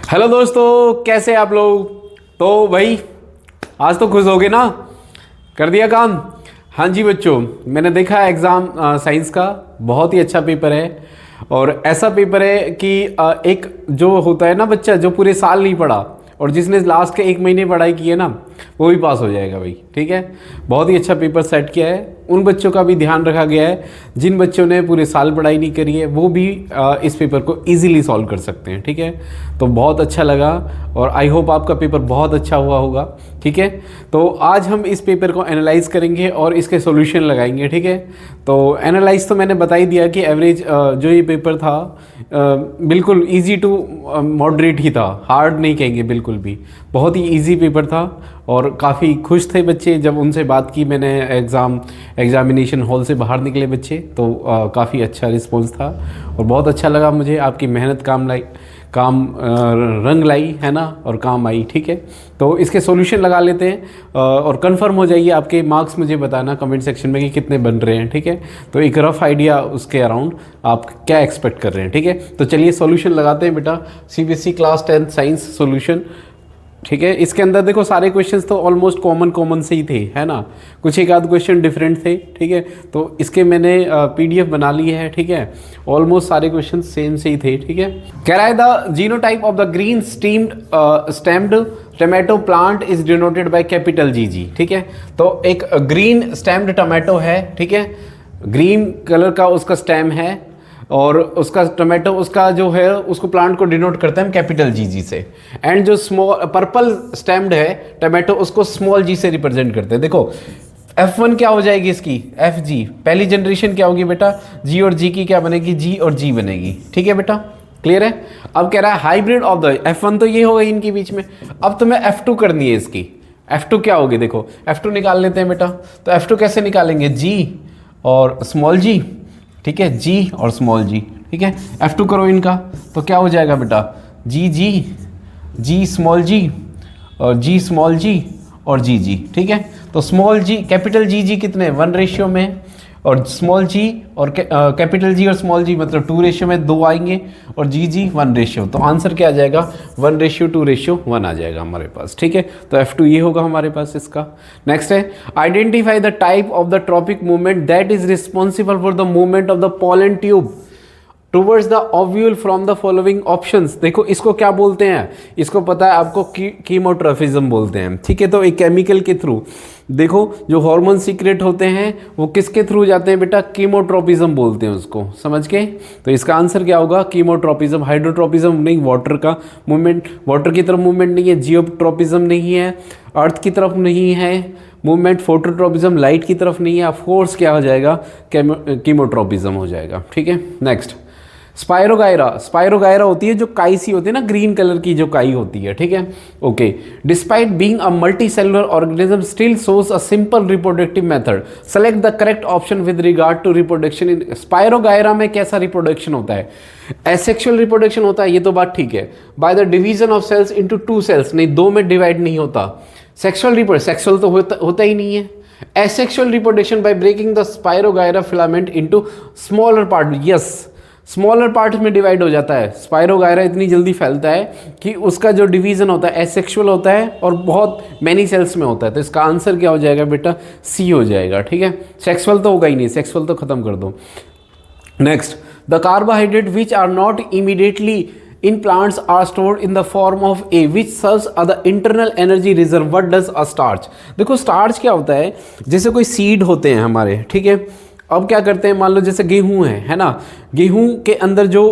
Hello दोस्तों, कैसे आप लोग। तो भाई आज तो खुश हो गए ना, कर दिया काम। हाँ जी बच्चों, मैंने देखा एग्ज़ाम साइंस का बहुत ही अच्छा पेपर है। और ऐसा पेपर है कि एक जो होता है ना बच्चा जो पूरे साल नहीं पढ़ा और जिसने लास्ट के एक महीने पढ़ाई की है ना, वो भी पास हो जाएगा भाई। ठीक है, बहुत ही अच्छा पेपर सेट किया है। उन बच्चों का भी ध्यान रखा गया है जिन बच्चों ने पूरे साल पढ़ाई नहीं करी है, वो भी इस पेपर को इजीली सॉल्व कर सकते हैं। ठीक है, तो बहुत अच्छा लगा और आई होप आपका पेपर बहुत अच्छा हुआ होगा। ठीक है, तो आज हम इस पेपर को एनालाइज करेंगे और इसके सॉल्यूशन लगाएंगे। ठीक है, तो एनालाइज तो मैंने बता ही दिया कि एवरेज जो ये पेपर था बिल्कुल इजी टू मॉडरेट ही था, हार्ड नहीं कहेंगे बिल्कुल भी। बहुत ही इजी पेपर था और काफ़ी खुश थे बच्चे जब उनसे बात की मैंने। एग्ज़ामिनेशन हॉल से बाहर निकले बच्चे तो काफ़ी अच्छा रिस्पॉन्स था और बहुत अच्छा लगा मुझे। आपकी मेहनत रंग लाई है ना, और काम आई। ठीक है, तो इसके सॉल्यूशन लगा लेते हैं और कंफर्म हो जाइए। आपके मार्क्स मुझे बताना कमेंट सेक्शन में कि कितने बन रहे हैं। ठीक है, तो एक रफ आइडिया उसके अराउंड आप क्या एक्सपेक्ट कर रहे हैं। ठीक है, तो चलिए सॉल्यूशन लगाते हैं बेटा। CBSE class 10 science solution. ठीक है, इसके अंदर देखो सारे क्वेश्चंस तो ऑलमोस्ट कॉमन से ही थे, है ना। कुछ एक आध क्वेश्चन डिफरेंट थे। ठीक है, तो इसके मैंने पीडीएफ बना ली है। ठीक है, ऑलमोस्ट सारे क्वेश्चन सेम से ही थे। ठीक है, कह रहा है the genotype of the green stemmed tomato plant is denoted by capital G. ठीक है, तो एक ग्रीन स्टेम्ड टमाटो है। ठीक है, ग्रीन कलर का उसका स्टेम है और उसका टमाटो उसका जो है उसको प्लांट को डिनोट करते हैं हम कैपिटल जी से। एंड जो स्मॉल पर्पल स्टेम्ड है टमाटो उसको स्मॉल जी से रिप्रेजेंट करते हैं। देखो F1 क्या हो जाएगी इसकी, FG। पहली जनरेशन क्या होगी बेटा, जी और जी की क्या बनेगी, जी और जी बनेगी। ठीक है बेटा, क्लियर है। अब कह रहा है हाइब्रिड ऑफ द F1 तो ये हो गई इनके बीच में। अब तुम्हें F2 करनी है इसकी। F2 क्या होगी, देखो F2 निकाल लेते हैं बेटा। तो F2 कैसे निकालेंगे, जी और स्मॉल जी। ठीक है, जी और स्मॉल जी। ठीक है, F2 करो इनका तो क्या हो जाएगा बेटा, जी जी, जी स्मॉल जी और जी स्मॉल जी और जी जी। ठीक है, तो स्मॉल जी कैपिटल जी कितने 1 रेशियो में, और स्मॉल जी और कैपिटल जी और स्मॉल जी मतलब 2 रेशियो में 2 आएंगे, और जी 1 रेशियो। तो आंसर क्या आ जाएगा, 1:2:1 आ जाएगा हमारे पास। ठीक है, तो F2 ये होगा हमारे पास इसका। नेक्स्ट है identify the type of the tropic movement that is responsible for the movement of the pollen tube towards the ovule from the following options. देखो इसको क्या बोलते हैं, इसको पता है आपको, कीमोट्रॉफिज्म बोलते हैं। ठीक है, तो एक केमिकल के थ्रू, देखो जो हार्मोन सीक्रेट होते हैं वो किसके थ्रू जाते हैं बेटा, कीमोट्रॉपिज्म बोलते हैं उसको, समझ के। तो इसका आंसर क्या होगा, कीमोट्रॉपिज्म। हाइड्रोट्रॉपिज्म नहीं, वाटर का मूवमेंट, वाटर की तरफ मूवमेंट नहीं है। जियोट्रॉपिज्म नहीं है, अर्थ की तरफ नहीं है मूवमेंट। फोटोट्रॉपिज्म लाइट की तरफ नहीं है। ऑफ कोर्स क्या हो जाएगा, कीमोट्रॉपिज्म हो जाएगा। ठीक है, नेक्स्ट स्पाइरोगायरा होती है जो काई सी होती है ना, ग्रीन कलर की जो काई होती है। ठीक है, okay. Despite being a multi cellular organism still shows a simple reproductive method, select the correct option with regard to reproduction in spirogyra में। कैसा रिप्रोडक्शन होता है, एसेक्सुअल रिप्रोडक्शन होता है, ये तो बात ठीक है। By the division of cells into 2 cells, नहीं 2 में डिवाइड नहीं होता। सेक्सुअल तो होता ही नहीं है। Asexual reproduction by breaking the spirogyra filament into smaller part, yes smaller part में डिवाइड हो जाता है। स्पाइरोगायरा इतनी जल्दी फैलता है कि उसका जो डिवीजन होता है एसेक्सुअल होता है और बहुत मैनी सेल्स में होता है। तो इसका आंसर क्या हो जाएगा बेटा, सी हो जाएगा। ठीक है, सेक्सुअल तो होगा ही नहीं, सेक्सुअल तो खत्म कर दो। Next, the carbohydrate which are not immediately in plants are stored in the form of A which serves as the internal energy reserve. What does a starch? देखो स्टार्च क्या होता है, जैसे कोई सीड होते हैं हमारे। ठीक है, अब क्या करते हैं, मान लो जैसे गेहूं है ना, गेहूं के अंदर जो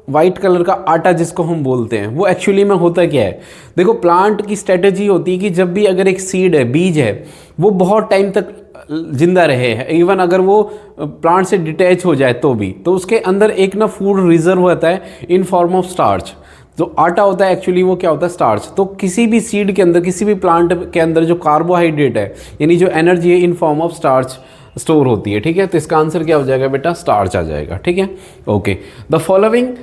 वाइट कलर का आटा जिसको हम बोलते हैं वो एक्चुअली में होता क्या है। देखो प्लांट की स्ट्रेटेजी होती है कि जब भी अगर एक सीड है, बीज है, वो बहुत टाइम तक जिंदा रहे, इवन अगर वो प्लांट से डिटैच हो जाए तो भी, तो उसके अंदर एक ना फूड रिजर्व होता है इन फॉर्म ऑफ स्टार्च। जो आटा होता है एक्चुअली वो क्या होता है, स्टार्च। तो किसी भी सीड के अंदर, किसी भी प्लांट के अंदर जो कार्बोहाइड्रेट है यानी जो एनर्जी है in form of starch store होती है। ठीक है, तो इसका आंसर क्या हो जाएगा बेटा, स्टार्च आ जाएगा। ठीक है, okay. The following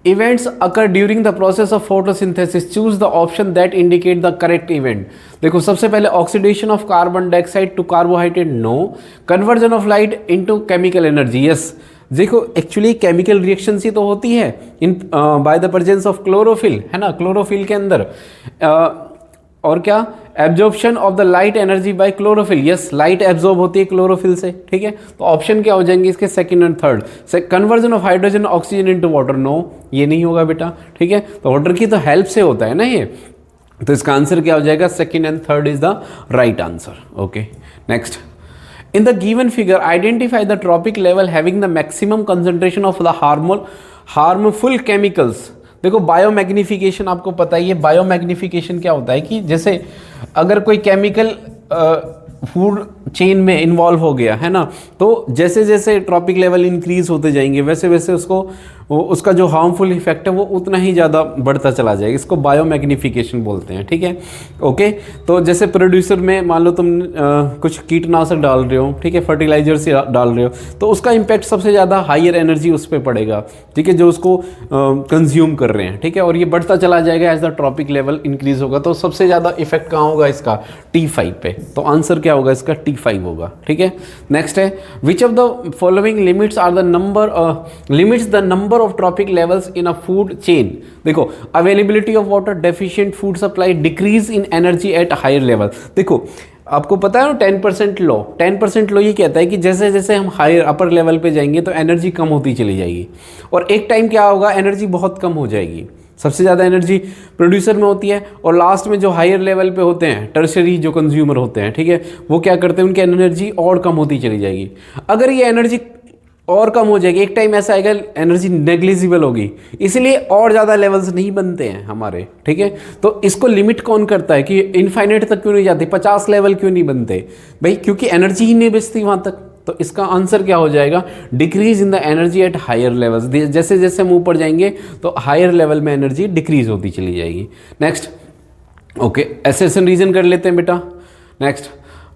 events occur during the process of photosynthesis, choose the option that indicate the correct event। देखो सबसे पहले oxidation of carbon dioxide to carbohydrate, no. Conversion of light into chemical energy, yes. देखो actually chemical reaction ही तो होती है in by the presence of chlorophyll, है ना, क्लोरोफिल के अंदर और क्या, absorption of the light energy by chlorophyll, yes light absorb होती है क्लोरोफिल से, ठीक है। तो ऑप्शन क्या हो जाएंगे इसके second and third. Conversion of hydrogen oxygen into water, no ये नहीं होगा बेटा, ठीक है। तो वाटर की तो हेल्प से होता है ना ये, तो इसका आंसर क्या हो जाएगा, second and third is the right answer. Okay next, in the given figure identify the trophic level having the maximum concentration of the harmful chemicals। देखो बायोमैग्निफिकेशन आपको पता ही है, बायोमैग्निफिकेशन क्या होता है कि जैसे अगर कोई केमिकल फूड चेन में इन्वॉल्व हो गया है ना, तो जैसे जैसे ट्रॉपिक लेवल इंक्रीज होते जाएंगे वैसे वैसे उसका जो हार्मफुल इफेक्ट है वो उतना ही ज़्यादा बढ़ता चला जाएगा। इसको बायोमैग्निफिकेशन बोलते हैं, ठीक है। ओके, तो जैसे प्रोड्यूसर में मान लो तुम कुछ कीटनाशक डाल रहे हो, ठीक है, फर्टिलाइजर से डाल रहे हो, तो उसका इम्पैक्ट सबसे ज़्यादा हायर एनर्जी उस पर पड़ेगा, ठीक है, जो उसको कंज्यूम कर रहे हैं, ठीक है, और ये बढ़ता चला जाएगा as the tropic level increase होगा। तो सबसे ज़्यादा इफेक्ट कहाँ होगा इसका, T5 पे। तो आंसर क्या होगा इसका, T5 होगा, ठीक है। नेक्स्ट है, which of the following limits are the limits the number of trophic levels in a food chain. देखो, availability of water, deficient food supply, decrease in energy at higher level. देखो आपको पता है ना 10% लॉ, 10% लॉ ये कहता है कि जैसे जैसे हम हायर अपर लेवल पे जाएंगे तो एनर्जी कम होती चली जाएगी, और एक टाइम क्या होगा, एनर्जी बहुत कम हो जाएगी। सबसे ज़्यादा एनर्जी प्रोड्यूसर में होती है, और लास्ट में जो हायर लेवल पे होते हैं, टर्शरी जो कंज्यूमर होते हैं, ठीक है, वो क्या करते हैं, उनकी एनर्जी और कम होती चली जाएगी। अगर ये एनर्जी और कम हो जाएगी, एक टाइम ऐसा आएगा एनर्जी नेग्लिजिबल होगी, इसलिए और ज़्यादा लेवल्स नहीं बनते हैं हमारे, ठीक है। तो इसको लिमिट कौन करता है कि इनफाइनाइट तक क्यों नहीं जाती, 50 लेवल क्यों नहीं बनते भाई, क्योंकि एनर्जी ही नहीं बचती वहाँ तक। तो इसका आंसर क्या हो जाएगा, decrease in the energy at higher levels. जैसे जैसे हम ऊपर जाएंगे तो हायर लेवल में एनर्जी डिक्रीज होती चली जाएगी। नेक्स्ट, ओके, एसेसन रीजन कर लेते हैं बेटा। Next,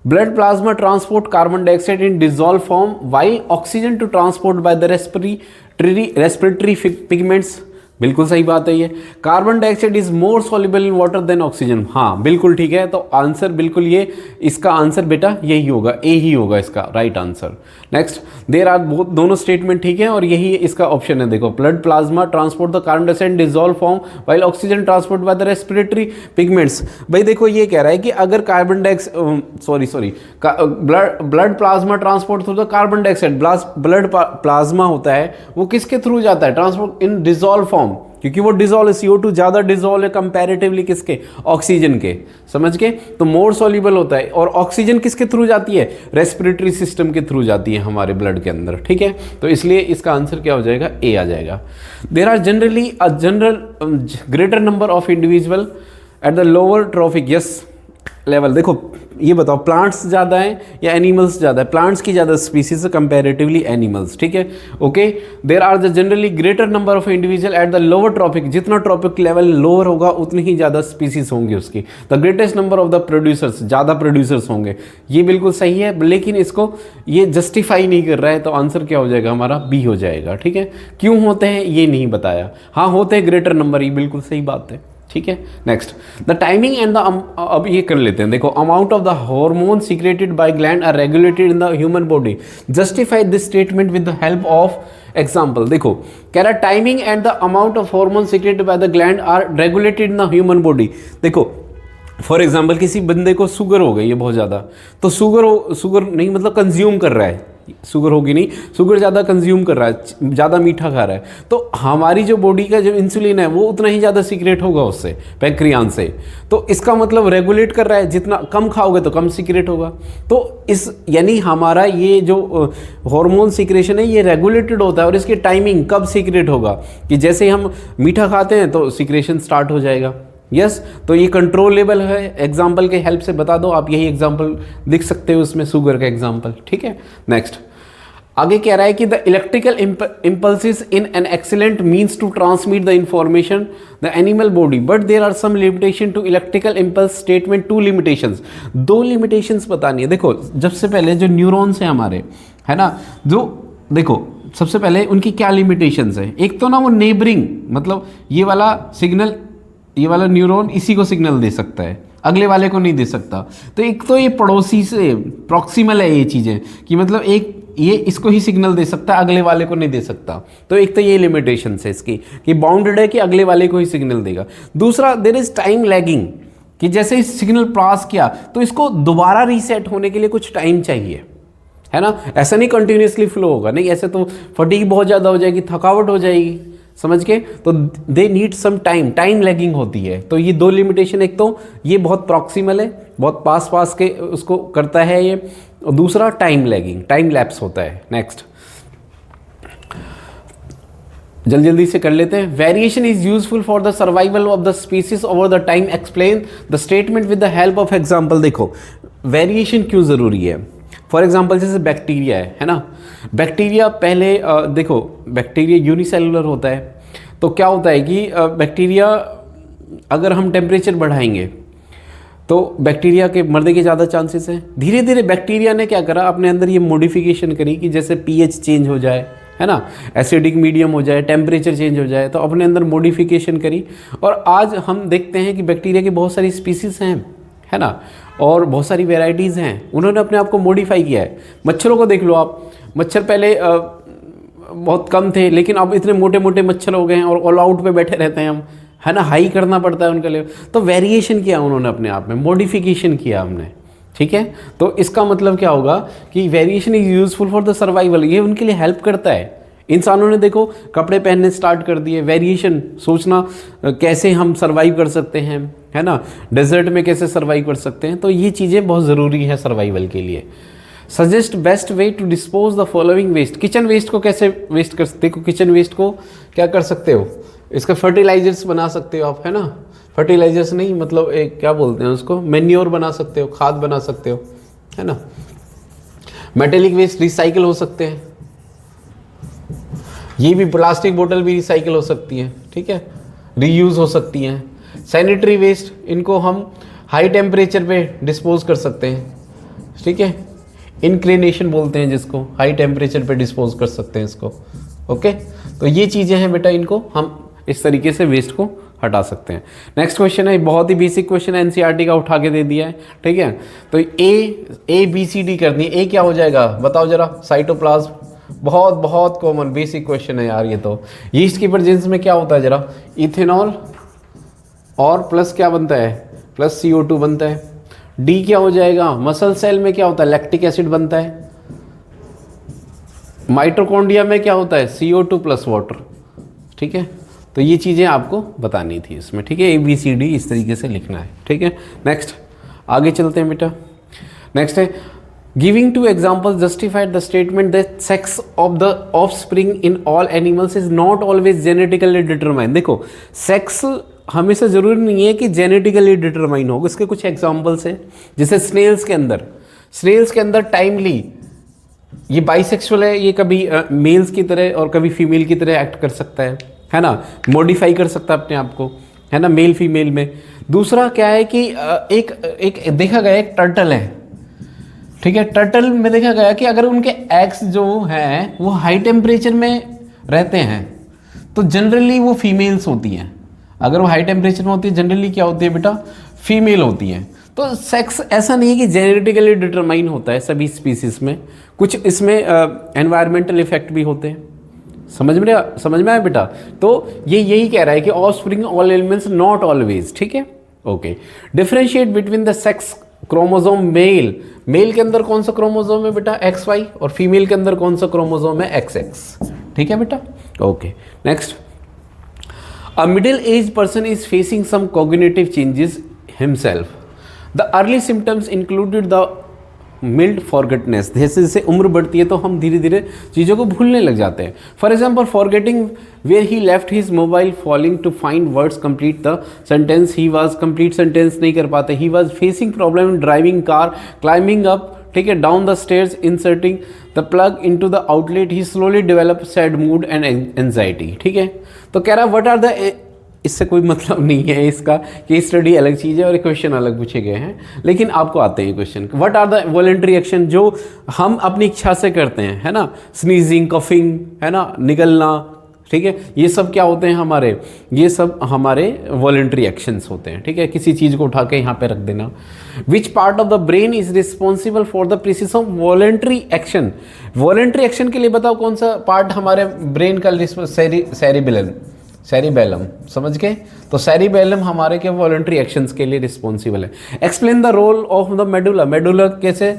blood plasma transport carbon dioxide in dissolved form while oxygen to transport by the respiratory pigments। बिल्कुल सही बात है ये। Carbon dioxide is more soluble in water than oxygen, हाँ बिल्कुल ठीक है। तो आंसर बिल्कुल ये, इसका आंसर बेटा यही होगा, ए ही होगा इसका right answer. Next, there are both, दोनों स्टेटमेंट ठीक है और यही इसका ऑप्शन है। देखो, blood plasma transport the carbon dioxide dissolve form while oxygen transport by the respiratory pigments. भाई देखो ये कह रहा है कि अगर carbon dioxide blood plasma transport through the carbon dioxide, blood plasma होता है वो किसके थ्रू जाता है, ट्रांसपोर्ट इन डिसॉल्व फॉर्म, क्योंकि वो डिसॉल्व, CO2 ज्यादा डिसॉल्व है कंपैरेटिवली किसके, ऑक्सीजन के, समझ के। तो मोर सॉल्युबल होता है, और ऑक्सीजन किसके थ्रू जाती है, रेस्पिरेटरी सिस्टम के थ्रू जाती है हमारे ब्लड के अंदर, ठीक है। तो इसलिए इसका आंसर क्या हो जाएगा, ए आ जाएगा। There are generally a greater number of individual at the lower trophic, yes level. देखो ये बताओ, प्लांट्स ज़्यादा हैं या एनिमल्स ज़्यादा है, प्लांट्स की ज़्यादा स्पीसीज है कंपैरेटिवली एनिमल्स, ठीक है। Okay, there are the generally greater number of individual at the lower tropic, जितना ट्रॉपिक लेवल लोअर होगा उतनी ही ज़्यादा स्पीसीज होंगी उसकी। The greatest number of the producers, ज़्यादा प्रोड्यूसर्स होंगे, ये बिल्कुल सही है, लेकिन इसको ये जस्टिफाई नहीं कर रहा है, तो आंसर क्या हो जाएगा हमारा, बी हो जाएगा, ठीक है। क्यों होते हैं ये नहीं बताया, हाँ होते हैं ग्रेटर नंबर, ये बिल्कुल सही बात है, ठीक है। Next, the timing and the, अब ये कर लेते हैं। देखो, amount of the hormone secreted by gland are regulated in the human body, justify this statement with the help of example. देखो कह रहा timing and the amount of hormone secreted by the gland are regulated in the human body. देखो for example, किसी बंदे को sugar हो गई है बहुत ज़्यादा, तो शुगर नहीं मतलब कंज्यूम कर रहा है, शुगर होगी नहीं, शुगर ज़्यादा कंज्यूम कर रहा है, ज़्यादा मीठा खा रहा है, तो हमारी जो बॉडी का जो इंसुलिन है वो उतना ही ज़्यादा सीक्रेट होगा उससे, पैंक्रियाज से। तो इसका मतलब रेगुलेट कर रहा है, जितना कम खाओगे तो कम सीक्रेट होगा। तो इस यानी हमारा ये जो हार्मोन सीक्रेशन है ये रेगुलेटेड होता है, और इसकी टाइमिंग कब सीक्रेट होगा कि जैसे ही हम मीठा खाते हैं तो सीक्रेशन स्टार्ट हो जाएगा, यस। तो ये कंट्रोलेबल है, एग्जाम्पल के हेल्प से बता दो आप, यही एग्जाम्पल दिख सकते हो उसमें, शुगर का एग्जाम्पल, ठीक है। नेक्स्ट, आगे कह रहा है कि the electrical impulses in an excellent means to transmit the information the animal body, but there are some limitation to electrical impulse statement, two limitations, दो लिमिटेशंस बतानी है। देखो जब से पहले जो न्यूरॉन्स हैं हमारे, है ना, जो देखो सबसे पहले उनकी क्या लिमिटेशंस है, एक तो ना वो नेबरिंग, मतलब ये वाला सिग्नल, ये वाला न्यूरॉन इसी को सिग्नल दे सकता है, अगले वाले को नहीं दे सकता। तो एक तो ये पड़ोसी से प्रॉक्सिमल है ये चीज़ें, कि मतलब एक ये इसको ही सिग्नल दे सकता है, अगले वाले को नहीं दे सकता। तो एक तो ये लिमिटेशन है इसकी कि बाउंडेड है कि अगले वाले को ही सिग्नल देगा। दूसरा, देयर इज टाइम लैगिंग, कि जैसे इस सिग्नल पास किया तो इसको दोबारा रीसेट होने के लिए कुछ टाइम चाहिए, है ना। ऐसा नहीं कंटिन्यूसली फ्लो होगा, नहीं, ऐसे तो फटीग बहुत ज़्यादा हो जाएगी, थकावट हो जाएगी, समझ के। तो they need some time, time lagging होती है। तो ये दो लिमिटेशन, एक तो ये बहुत प्रॉक्सिमल है, बहुत पास पास के उसको करता है ये, और दूसरा टाइम लैगिंग, टाइम लैप्स होता है। नेक्स्ट, जल्दी जल्दी से कर लेते हैं। Variation is useful for the survival of the species over the time, explain the statement with the help of example. देखो वेरिएशन क्यों ज़रूरी है। फॉर एग्जाम्पल जैसे बैक्टीरिया है ना, बैक्टीरिया पहले देखो बैक्टीरिया यूनिसेलुलर होता है। तो क्या होता है कि बैक्टीरिया अगर हम टेम्परेचर बढ़ाएंगे तो बैक्टीरिया के मरने के ज़्यादा चांसेस हैं। धीरे धीरे बैक्टीरिया ने क्या करा, अपने अंदर ये मॉडिफिकेशन करी कि जैसे पीएच चेंज हो जाए, है ना, एसिडिक मीडियम हो जाए, टेम्परेचर चेंज हो जाए, तो अपने अंदर मॉडिफिकेशन करी। और आज हम देखते हैं कि बैक्टीरिया की बहुत सारी स्पीसीज़ हैं, है ना, और बहुत सारी वेराइटीज़ हैं, उन्होंने अपने आप को मॉडिफाई किया है। मच्छरों को देख लो आप, मच्छर पहले बहुत कम थे, लेकिन अब इतने मोटे मोटे मच्छर हो गए हैं और ऑल आउट पे बैठे रहते हैं हम, है ना, हाई करना पड़ता है उनके लिए। तो वेरिएशन किया उन्होंने अपने आप में, मॉडिफिकेशन किया हमने, ठीक है। तो इसका मतलब क्या होगा कि variation is useful for the survival, ये उनके लिए हेल्प करता है। इंसानों ने देखो कपड़े पहनने स्टार्ट कर दिए, वेरिएशन, सोचना कैसे हम सर्वाइव कर सकते हैं, है ना, डेजर्ट में कैसे सर्वाइव कर सकते हैं। तो ये चीज़ें बहुत ज़रूरी है सर्वाइवल के लिए। Suggest best way to dispose the following waste. Kitchen waste को कैसे वेस्ट कर सकते हो, किचन वेस्ट को क्या कर सकते हो, इसका फर्टिलाइजर्स बना सकते हो आप, है ना, फर्टिलाइजर्स नहीं मतलब एक क्या बोलते हैं उसको, मैन्योर बना सकते हो, खाद बना सकते हो, है ना। मेटेलिक वेस्ट रिसाइकिल हो सकते हैं, ये भी प्लास्टिक बोतल भी रिसाइकिल हो सकती है, ठीक है, रीयूज़ हो सकती हैं। सैनिटरी वेस्ट, इनको हम हाई टेम्परेचर पे डिस्पोज कर सकते हैं, ठीक है, इनक्लिनेशन बोलते हैं जिसको, हाई टेम्परेचर पे डिस्पोज कर सकते हैं इसको, ओके। तो ये चीज़ें हैं बेटा, इनको हम इस तरीके से वेस्ट को हटा सकते हैं। नेक्स्ट क्वेश्चन है, बहुत ही बेसिक क्वेश्चन है, एनसीईआरटी का उठा के दे दिया है, ठीक है। तो ए बी सी डी करनी है। ए क्या हो जाएगा बताओ जरा, साइटोप्लाज्म, बहुत बहुत कॉमन बेसिक क्वेश्चन है यार ये तो। यीस्ट की प्रेजेंस में क्या होता है जरा, इथेनॉल और प्लस क्या बनता है, प्लस CO2 बनता है। डी क्या हो जाएगा, मसल सेल में क्या होता है, लैक्टिक एसिड बनता है। माइटोकॉन्ड्रिया में क्या होता है, CO2 प्लस वाटर, ठीक है। तो ये चीज़ें आपको बतानी थी इसमें, ठीक है। ABCD इस तरीके से लिखना है, ठीक है। नेक्स्ट आगे चलते हैं बेटा। नेक्स्ट है, giving two example justified the statement that sex of the offspring in all animals is not always genetically determine. देखो सेक्स हमेशा ज़रूरी नहीं है कि जेनेटिकली डिटरमाइन हो, इसके कुछ एग्जाम्पल्स हैं। जैसे स्नेल्स के अंदर टाइमली ये बाइसेक्सुअल है, ये कभी मेल्स की तरह और कभी फीमेल की तरह एक्ट कर सकता है ना, मॉडिफाई कर सकता है अपने आप को, है ना, मेल फीमेल में। दूसरा क्या है कि एक देखा गया एक टर्टल है, ठीक है, टर्टल में देखा गया कि अगर उनके एग्स जो हैं वो हाई टेम्परेचर में रहते हैं तो जनरली वो फीमेल्स होती हैं। अगर वो हाई टेम्परेचर में होती है जनरली क्या होती है बेटा, फीमेल होती हैं। तो सेक्स ऐसा नहीं है कि जेनेटिकली डिटरमाइन होता है सभी स्पीसीज में, कुछ इसमें एनवायरमेंटल इफेक्ट भी होते हैं। समझ में आया बेटा। तो ये यही कह रहा है कि offspring all elements not always, ठीक है, okay. Differentiate between the sex chromosome, male के अंदर कौन सा क्रोमोसोम है बेटा, XY, और फीमेल के अंदर कौन सा क्रोमोसोम है, XX, ठीक है बेटा, okay. Next, a middle age person is facing some cognitive changes himself. The early symptoms included the mild forgetfulness. जैसे जैसे उम्र बढ़ती है तो हम धीरे धीरे चीज़ों को भूलने लग जाते हैं। For example forgetting where he left his mobile, falling to find words, complete the sentence, he was, complete sentence नहीं कर पाते, he was facing problem in driving car, climbing up, ठीक है, down the stairs, inserting the plug into the outlet, he slowly develop sad mood and anxiety, ठीक है। तो कह रहा है व्हाट आर द, इससे कोई मतलब नहीं है इसका, केस स्टडी अलग चीज़ है और क्वेश्चन अलग पूछे गए हैं, लेकिन आपको आते हैं question. What are the voluntary action जो हम अपनी इच्छा से करते हैं, है ना, स्नीजिंग, कफिंग, है ना, निगलना, ठीक है। ये सब क्या होते हैं हमारे, ये सब हमारे वॉलेंट्री एक्शंस होते हैं, ठीक है। किसी चीज़ को उठा के यहाँ पे रख देना। Which part of the brain is responsible for the process of voluntary action. Voluntary action के लिए बताओ कौन सा पार्ट हमारे ब्रेन का, सेरिबेलम, सेरिबेलम, समझ गए। तो सेरिबेलम हमारे के वॉलेंट्री एक्शंस के लिए रिस्पॉन्सिबल है। Explain the role of the medulla. Medulla कैसे,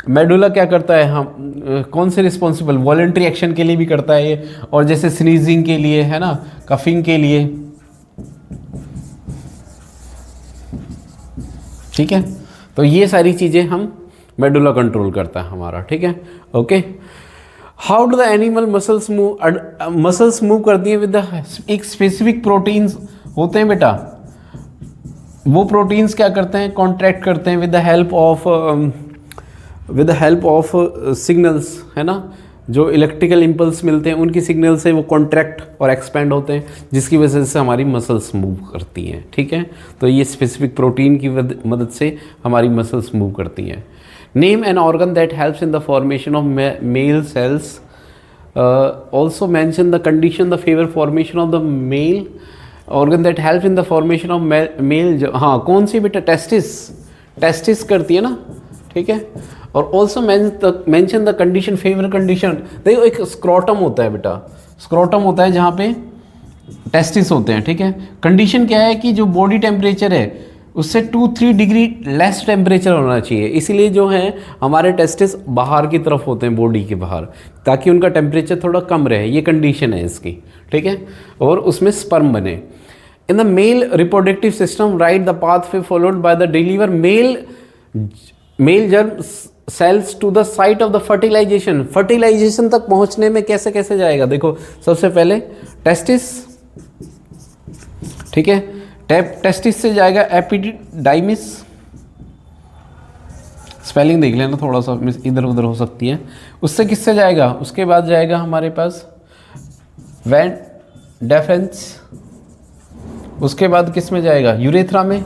मेडुला क्या करता है, हम कौन से रिस्पॉन्सिबल, वॉलेंट्री एक्शन के लिए भी करता है ये, और जैसे स्नीजिंग के लिए है ना, कफिंग के लिए, ठीक है। तो ये सारी चीज़ें हम मेडुला कंट्रोल करता है हमारा, ठीक है। Okay, how do the animal muscles move, muscles move करती हैं विद द एक स्पेसिफिक प्रोटीन्स होते हैं बेटा, वो प्रोटीन्स क्या करते हैं, कॉन्ट्रैक्ट करते हैं with the help of signals, है ना, जो इलेक्ट्रिकल इम्पल्स मिलते हैं उनकी सिग्नल से वो कॉन्ट्रैक्ट और एक्सपेंड होते हैं, जिसकी वजह से हमारी मसल्स मूव करती हैं, ठीक है। तो ये स्पेसिफिक प्रोटीन की मदद से हमारी मसल्स मूव करती हैं। Name an organ that helps in the formation of male cells, also mention the condition the favour formation of the male organ that help in the formation of male, हाँ कौन सी बेटा, testis करती है ना, ठीक है। और also mention the condition, favour condition, देखो एक स्क्रोटम होता है बेटा, स्क्रोटम होता है जहाँ पे टेस्टिस होते हैं, ठीक है। कंडीशन क्या है कि जो बॉडी टेम्परेचर है उससे 2-3 डिग्री लेस टेम्परेचर होना चाहिए, इसीलिए जो है हमारे टेस्टिस बाहर की तरफ होते हैं, बॉडी के बाहर, ताकि उनका टेम्परेचर थोड़ा कम रहे, ये कंडीशन है इसकी, ठीक है। और उसमें स्पर्म बने। In the male reproductive system write the pathway followed by the deliver male germ cells to the site of the fertilization. Fertilization तक पहुंचने में कैसे कैसे जाएगा, देखो सबसे पहले टेस्टिस, ठीक है, टेस्टिस से जाएगा एपिडाइमिस, स्पेलिंग देख लेना थोड़ा सा इधर उधर हो सकती है। उससे किससे जाएगा, उसके बाद जाएगा हमारे पास वैन डेफेंस, उसके बाद किस में जाएगा, यूरेथ्रा में,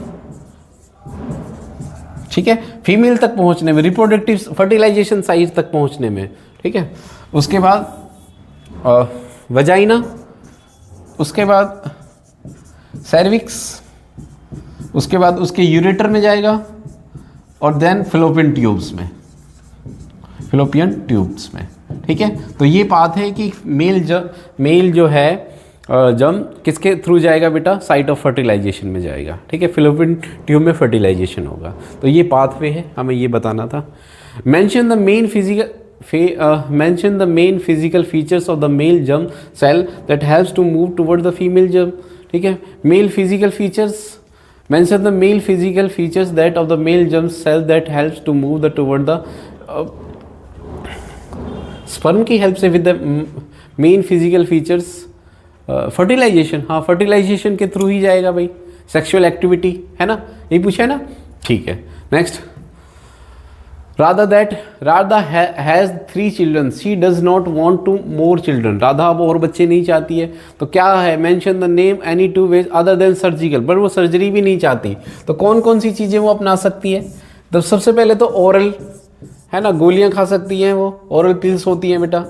ठीक है, फीमेल तक पहुंचने में, रिप्रोडक्टिव फर्टिलाइजेशन साइज तक पहुंचने में, ठीक है। उसके बाद वजाइना, उसके बाद सर्विक्स, उसके बाद उसके यूरेटर में जाएगा, और देन फिलोपियन ट्यूब्स में, फिलोपियन ट्यूब्स में, ठीक है। तो ये बात है कि मेल जो है जम किसके थ्रू जाएगा बेटा, साइट ऑफ फर्टिलाइजेशन में जाएगा, ठीक है, फिलोपियन ट्यूब में फर्टिलाइजेशन होगा। तो ये पाथवे है, हमें ये बताना था। Mention the main physical features of the male germ cell that helps to move toward the female germ, ठीक है। Male physical features, mention the male physical features that of the male germ cell that helps to move the toward the sperm की help से with the main physical features, fertilization, हाँ fertilization के through ही जाएगा भाई, sexual activity है ना, ये पूछा है ना, ठीक है। Next, Radha has 3 children, she does not want to more children. Radha अब और बच्चे नहीं चाहती है, तो क्या है, mention the name any 2 ways other than surgical, पर वो सर्जरी भी नहीं चाहती, तो कौन कौन सी चीज़ें वो अपना सकती है। तो सबसे पहले तो ओरल है ना, गोलियां खा सकती हैं वो, ओरल पिल्स होती हैं बेटा।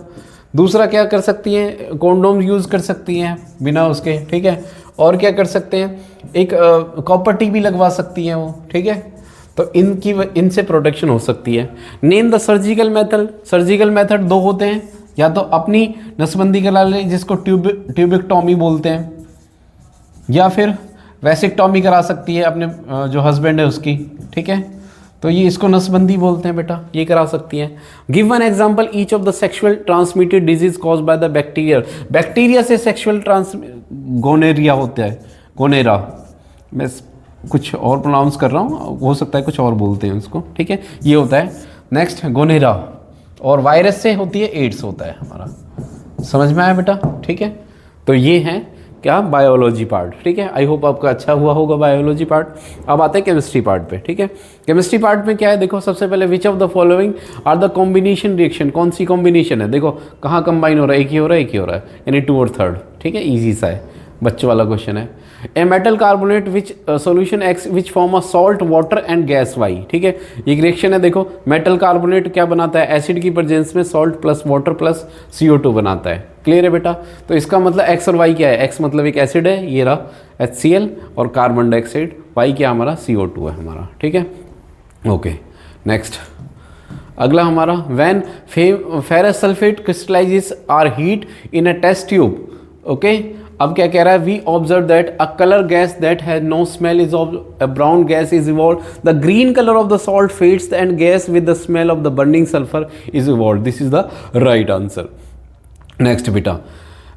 दूसरा क्या कर सकती हैं, कॉन्डोम यूज़ कर सकती हैं बिना उसके, ठीक है। और क्या कर सकते हैं, एक कॉपर टी भी लगवा सकती हैं वो, ठीक है। तो इनसे प्रोटेक्शन हो सकती है। Name the surgical method, surgical method 2 होते हैं, या तो अपनी नसबंदी करा ले जिसको ट्यूबिकटॉमी बोलते हैं, या फिर वैसिकटॉमी करा सकती है अपने जो हस्बैंड है उसकी, ठीक है। तो ये इसको नसबंदी बोलते हैं बेटा, ये करा सकती हैं। Give one example each of the sexual transmitted disease caused by the bacteria. Bacteria से सेक्सुअल गोनेरिया होता है, गोनेरा, मैं कुछ और प्रोनाउंस कर रहा हूँ, हो सकता है कुछ और बोलते हैं उसको, ठीक है, ये होता है। नेक्स्ट गोनेरा, और वायरस से होती है एड्स होता है हमारा, समझ में आया बेटा, ठीक है। तो ये हैं क्या, बायोलॉजी पार्ट, ठीक है। आई होप आपका अच्छा हुआ होगा बायोलॉजी पार्ट। अब आते हैं केमिस्ट्री पार्ट पे, ठीक है। केमिस्ट्री पार्ट में क्या है, देखो सबसे पहले which of the following are the combination reaction, कौन सी कॉम्बिनेशन है, देखो कहाँ कंबाइन हो रहा है, एक ही हो रहा है, एक ही हो रहा है, यानी 2 और 3, ठीक है, ईजी सा है, बच्चों वाला क्वेश्चन है। A metal carbonate which solution X which form a salt water and gas Y, ठीक है। एक रिएक्शन है, देखो मेटल कार्बोनेट क्या बनाता है, एसिड की प्रेजेंस में salt plus water plus CO2 बनाता है, क्लियर है बेटा। तो इसका मतलब x और y क्या है, x मतलब एक एसिड है, ये रहा HCl, और कार्बन डाइऑक्साइड, y क्या हमारा CO2 है हमारा, ठीक है। ओके नेक्स्ट, अगला हमारा when ferrous sulphate crystallises are heat in a test tube. Okay, अब क्या कह रहा है, we observe that a colour gas that has no smell is a brown gas is evolve, the green colour of the salt fades and gas with the smell of the burning sulphur is evolve. This is the right answer. Next बेटा,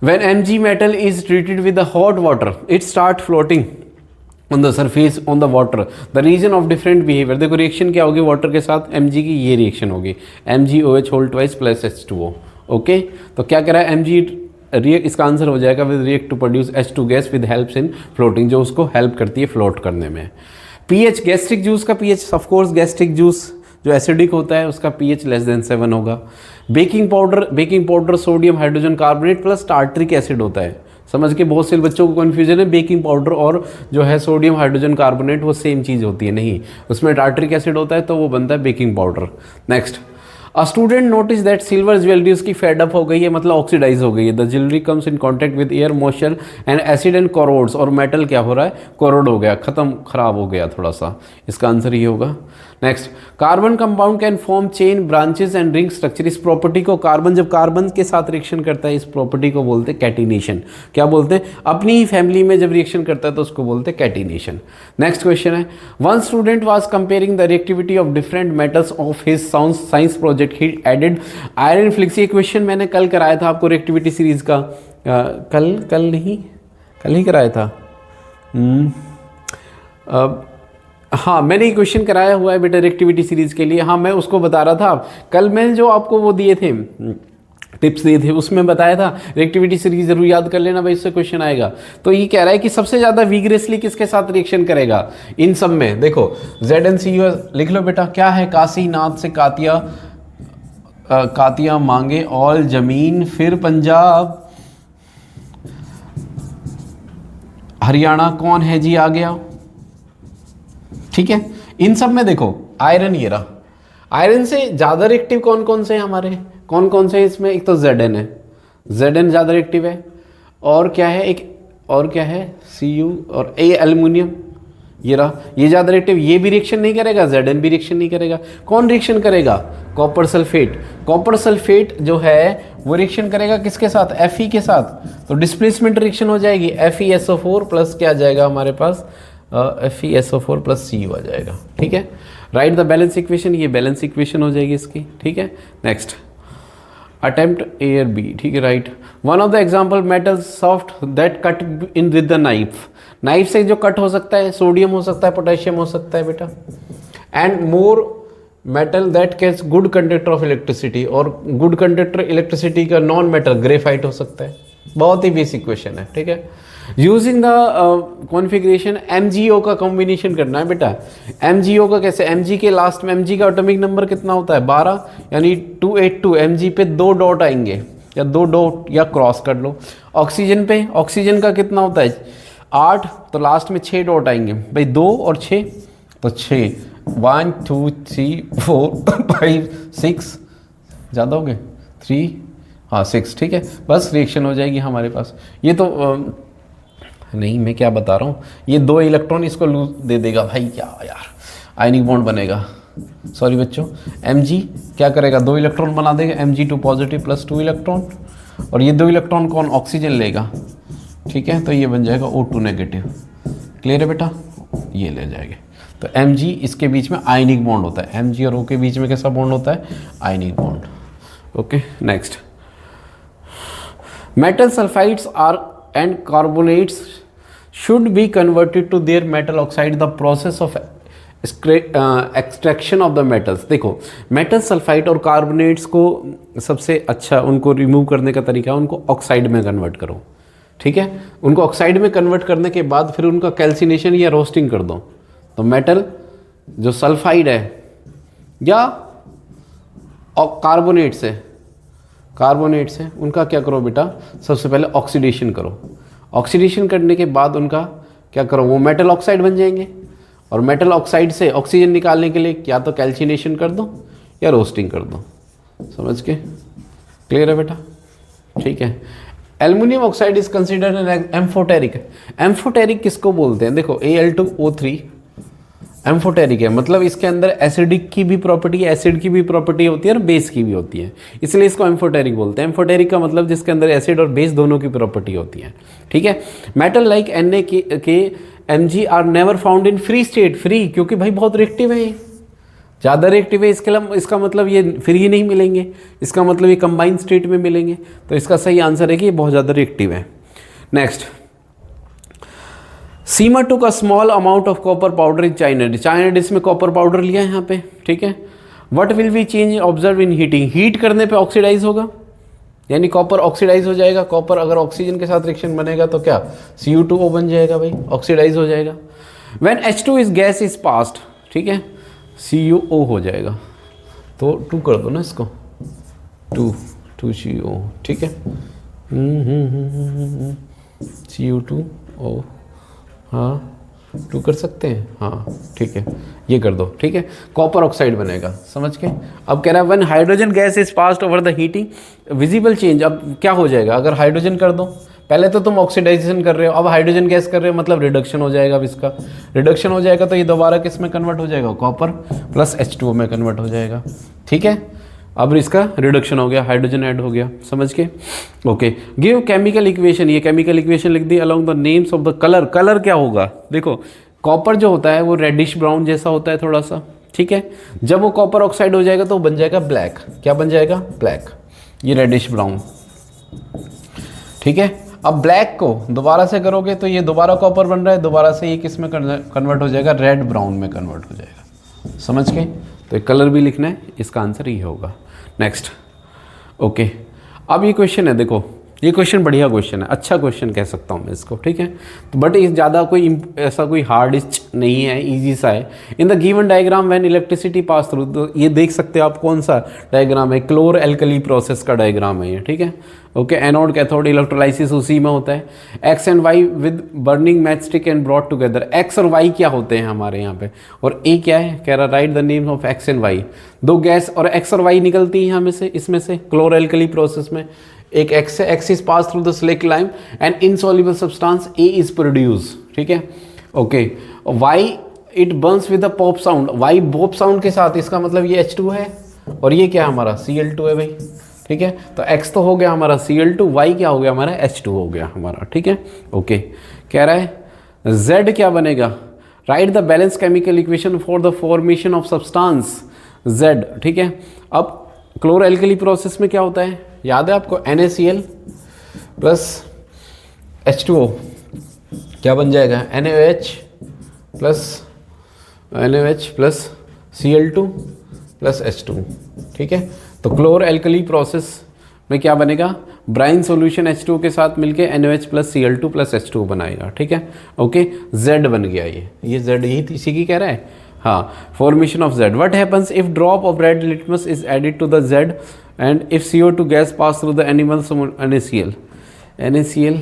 when Mg metal is treated with the hot water it start floating on the surface on the water, the reason of different behaviour. देखो reaction क्या होगी water के साथ, Mg की ये reaction होगी, MgOH whole twice plus H2O। Okay, तो क्या कह रहा है, Mg इसका आंसर हो जाएगा with react to produce H2 gas with helps in floating, जो उसको हेल्प करती है फ्लोट करने में। पीएच, गैस्ट्रिक जूस का pH, of course gastric juice जो एसिडिक होता है उसका pH लेस देन 7 होगा। Baking powder sodium hydrogen carbonate plus tartaric acid होता है। समझ के बहुत से बच्चों को कन्फ्यूजन है, बेकिंग पाउडर और जो है सोडियम हाइड्रोजन कार्बोनेट वो सेम चीज़ होती है, नहीं, उसमें टार्ट्रिक एसिड होता है तो वो बनता है baking powder. Next, a student notice that silver jewellery उसकी फेड अप हो गई है, मतलब ऑक्सीडाइज हो गई है। The jewellery comes in contact with air moisture and acid and corrodes, और मेटल क्या हो रहा है, कोरोड हो गया, खराब हो गया थोड़ा सा, इसका आंसर ये होगा। Next, carbon compound can form chain branches and ring structure. इस प्रॉपर्टी को कार्बन जब कार्बन के साथ रिएक्शन करता है इस प्रॉपर्टी को बोलते हैं कैटिनेशन। क्या बोलते हैं, अपनी ही फैमिली में जब रिएक्शन करता है तो उसको बोलते हैं कैटिनेशन। नेक्स्ट क्वेश्चन है, one student was comparing the reactivity of different metals of his science project, he added iron flicks. ये क्वेश्चन मैंने कल कराया था आपको रिएक्टिविटी सीरीज का, कल ही कराया था। हाँ, मैंने ये क्वेश्चन कराया हुआ है बेटा रिएक्टिविटी सीरीज़ के लिए। हाँ, मैं उसको बता रहा था, कल मैंने जो आपको वो दिए थे टिप्स दिए थे उसमें बताया था रिएक्टिविटी सीरीज जरूर याद कर लेना भाई, इससे क्वेश्चन आएगा। तो ये कह रहा है कि सबसे ज़्यादा विग्रेसली किसके साथ रिएक्शन करेगा इन सब में। देखो ZnCO लिख लो बेटा, क्या है, काशीनाथ से कातिया मांगे ऑल जमीन, फिर पंजाब हरियाणा कौन है जी आ गया, ठीक है। इन सब में देखो आयरन ये रहा, आयरन से ज़्यादा रिएक्टिव कौन कौन से हैं हमारे, कौन कौन से इसमें, एक तो Zn है, Zn ज़्यादा रिएक्टिव है, और क्या है Cu और A एल्युमिनियम, ये रहा, ये ज़्यादा रिएक्टिव, ये भी रिएक्शन नहीं करेगा, Zn भी रिएक्शन नहीं करेगा। कौन रिएक्शन करेगा, कॉपर सल्फेट जो है वो रिएक्शन करेगा किसके साथ, Fe के साथ, तो डिस्प्लेसमेंट रिएक्शन हो जाएगी, FeSO4 प्लस क्या आ जाएगा हमारे पास, FeSO4 प्लस Cu आ जाएगा, ठीक है। राइट द बैलेंस इक्वेशन, ये बैलेंस इक्वेशन हो जाएगी इसकी, ठीक है। नेक्स्ट, अटेम्प्ट ए और बी, ठीक है, right. One of the example metal soft that cut in with the knife से जो कट हो सकता है, सोडियम हो सकता है, पोटेशियम हो सकता है बेटा। And more metal that case good conductor of electricity, और गुड कंडक्टर इलेक्ट्रिसिटी का नॉन मेटल ग्रेफाइट हो सकता है। बहुत ही बेसिक क्वेश्चन है, ठीक है। यूजिंग द कॉन्फ़िगरेशन MgO का कॉम्बिनेशन करना है बेटा। MgO का कैसे, Mg के लास्ट में Mg का एटॉमिक नंबर कितना होता है, 12, यानी 282, Mg पे 2 डॉट आएंगे, या 2 डॉट या क्रॉस कर लो। ऑक्सीजन पे, ऑक्सीजन का कितना होता है 8, तो लास्ट में 6 डॉट आएंगे भाई, 2 और 6 तो 6, 1 2 3 4 5 6, ज़्यादा हो गए 3, हाँ 6, ठीक है। बस रिएक्शन हो जाएगी हमारे पास। ये तो नहीं, मैं क्या बता रहा हूँ, ये 2 इलेक्ट्रॉन इसको लूज दे देगा भाई, क्या यार, आयनिक बॉन्ड बनेगा। सॉरी बच्चों, Mg क्या करेगा, 2 इलेक्ट्रॉन बना देगा, Mg2 पॉजिटिव प्लस 2 इलेक्ट्रॉन, और ये 2 इलेक्ट्रॉन कौन, ऑक्सीजन लेगा, ठीक है। तो ये बन जाएगा O2 नेगेटिव। क्लियर है बेटा, ये ले जाएंगे। तो Mg इसके बीच में आयनिक बॉन्ड होता है, Mg और O के बीच में कैसा बॉन्ड होता है, ionic bond. Okay next, metal sulphides are and carbonates should be converted to their metal oxide, the process of extraction of the metals. देखो मेटल सल्फाइड और कार्बोनेट्स को सबसे अच्छा उनको रिमूव करने का तरीका, उनको ऑक्साइड में कन्वर्ट करो, ठीक है। उनको ऑक्साइड में कन्वर्ट करने के बाद फिर उनका कैल्सिनेशन या रोस्टिंग कर दो, तो मेटल जो सल्फाइड है या कार्बोनेट से उनका क्या करो बेटा, सबसे पहले ऑक्सीडेशन करो। ऑक्सीडेशन करने के बाद उनका क्या करो, वो मेटल ऑक्साइड बन जाएंगे, और मेटल ऑक्साइड से ऑक्सीजन निकालने के लिए या तो कैल्सिनेशन कर दो या रोस्टिंग कर दो। समझ के, क्लियर है बेटा, ठीक है। Aluminium oxide is considered an amphoteric. Amphoteric किसको बोलते हैं? देखो Al2O3 एम्फोटेरिक है, मतलब इसके अंदर एसिडिक की भी प्रॉपर्टी, एसिड की भी प्रॉपर्टी होती है और बेस की भी होती है, इसलिए इसको एम्फोटेरिक बोलते हैं। एम्फोटेरिक का मतलब जिसके अंदर एसिड और बेस दोनों की प्रॉपर्टी होती है, ठीक है। Metal like Na are never found in free state. Free क्योंकि भाई बहुत रिएक्टिव है, ज़्यादा रिएक्टिव है, इसका मतलब ये फ्री ही नहीं मिलेंगे, इसका मतलब ये कंबाइंड स्टेट में मिलेंगे। तो इसका सही आंसर है कि ये बहुत ज़्यादा रिएक्टिव है। Next, Seema took a small amount of copper powder in China dish. China dish में कॉपर पाउडर लिया है यहाँ पे, ठीक है। What will be change observe in heating. Heat करने पे ऑक्सीडाइज होगा, यानी कॉपर ऑक्सीडाइज हो जाएगा। कॉपर अगर ऑक्सीजन के साथ रिएक्शन बनेगा तो क्या Cu2O बन जाएगा भाई, ऑक्सीडाइज हो जाएगा। When H2 is gas is passed, ठीक है, CuO हो जाएगा। तो 2 कर दो ना इसको, 2 CO, ठीक है। Cu2O, हाँ 2 कर सकते हैं, हाँ ठीक है, ये कर दो, ठीक है। कॉपर ऑक्साइड बनेगा, समझ के। अब कह रहा है when hydrogen gas is passed over the heating visible change. अब क्या हो जाएगा अगर हाइड्रोजन कर दो, पहले तो तुम ऑक्सीडाइजेशन कर रहे हो, अब हाइड्रोजन गैस कर रहे हो, मतलब रिडक्शन हो जाएगा। अब इसका रिडक्शन हो जाएगा तो ये दोबारा किस में कन्वर्ट हो जाएगा, कॉपर प्लस H2O में कन्वर्ट हो जाएगा, ठीक है। अब इसका रिडक्शन हो गया, हाइड्रोजन ऐड हो गया, समझ के। Okay, give chemical equation. ये केमिकल इक्वेशन लिख दी along the names of the colour. Colour क्या होगा, देखो कॉपर जो होता है वो रेडिश ब्राउन जैसा होता है थोड़ा सा, ठीक है। जब वो कॉपर ऑक्साइड हो जाएगा तो बन जाएगा ब्लैक। क्या बन जाएगा, ब्लैक, ये रेडिश ब्राउन, ठीक है। अब ब्लैक को दोबारा से करोगे तो ये दोबारा कॉपर बन रहा है, दोबारा से ये किस में कन्वर्ट हो जाएगा, रेड ब्राउन में कन्वर्ट हो जाएगा, समझ के। तो एक कलर भी लिखना है, इसका आंसर ये होगा। नेक्स्ट, ओके, अब ये क्वेश्चन है, देखो ये क्वेश्चन बढ़िया क्वेश्चन है, अच्छा क्वेश्चन कह सकता हूँ मैं इसको, ठीक है। तो बट ये ज़्यादा कोई ऐसा कोई हार्डिस्ट नहीं है, इजी सा है। In the given diagram when electricity pass through, तो ये देख सकते हो आप कौन सा डायग्राम है, क्लोर एल्कली प्रोसेस का डायग्राम है ये, ठीक है। ओके, एनोड कैथोड इलेक्ट्रोलाइसिस उसी में होता है। X and Y with burning match stick and brought together. X और वाई क्या होते हैं हमारे यहाँ पे, और ए क्या है, कह रहा write the names of X and Y. दो गैस और एक्स और वाई निकलती हैं यहाँ में से, इसमें से क्लोर एल्कली प्रोसेस में। एक एक्स है, X is pass through the slick lime and insoluble substance A is produce, ठीक है। Okay, Y it burns with the pop sound. Y pop sound के साथ, इसका मतलब ये H2 है और ये क्या है हमारा Cl2 है भाई, ठीक है। तो X तो हो गया हमारा Cl2, Y क्या हो गया हमारा H2 हो गया हमारा, ठीक है। ओके, कह रहा है Z क्या बनेगा, right the balance chemical equation for the formation of substance Z, ठीक है। अब क्लोर एल्कली प्रोसेस में क्या होता है, याद है आपको, NaCl प्लस H2O क्या बन जाएगा, NaOH plus Cl2 plus H2, ठीक है। तो क्लोर एल्कली प्रोसेस में क्या बनेगा, ब्राइन सॉल्यूशन H2 के साथ मिलके NaOH plus Cl2 plus H2 बनाएगा, ठीक है। ओके, Z बन गया ये Z यही इसी की कह रहा है, हाँ, formation of Z। What happens if drop of red litmus is added to the Z and if CO2 gas pass through the animals NaCl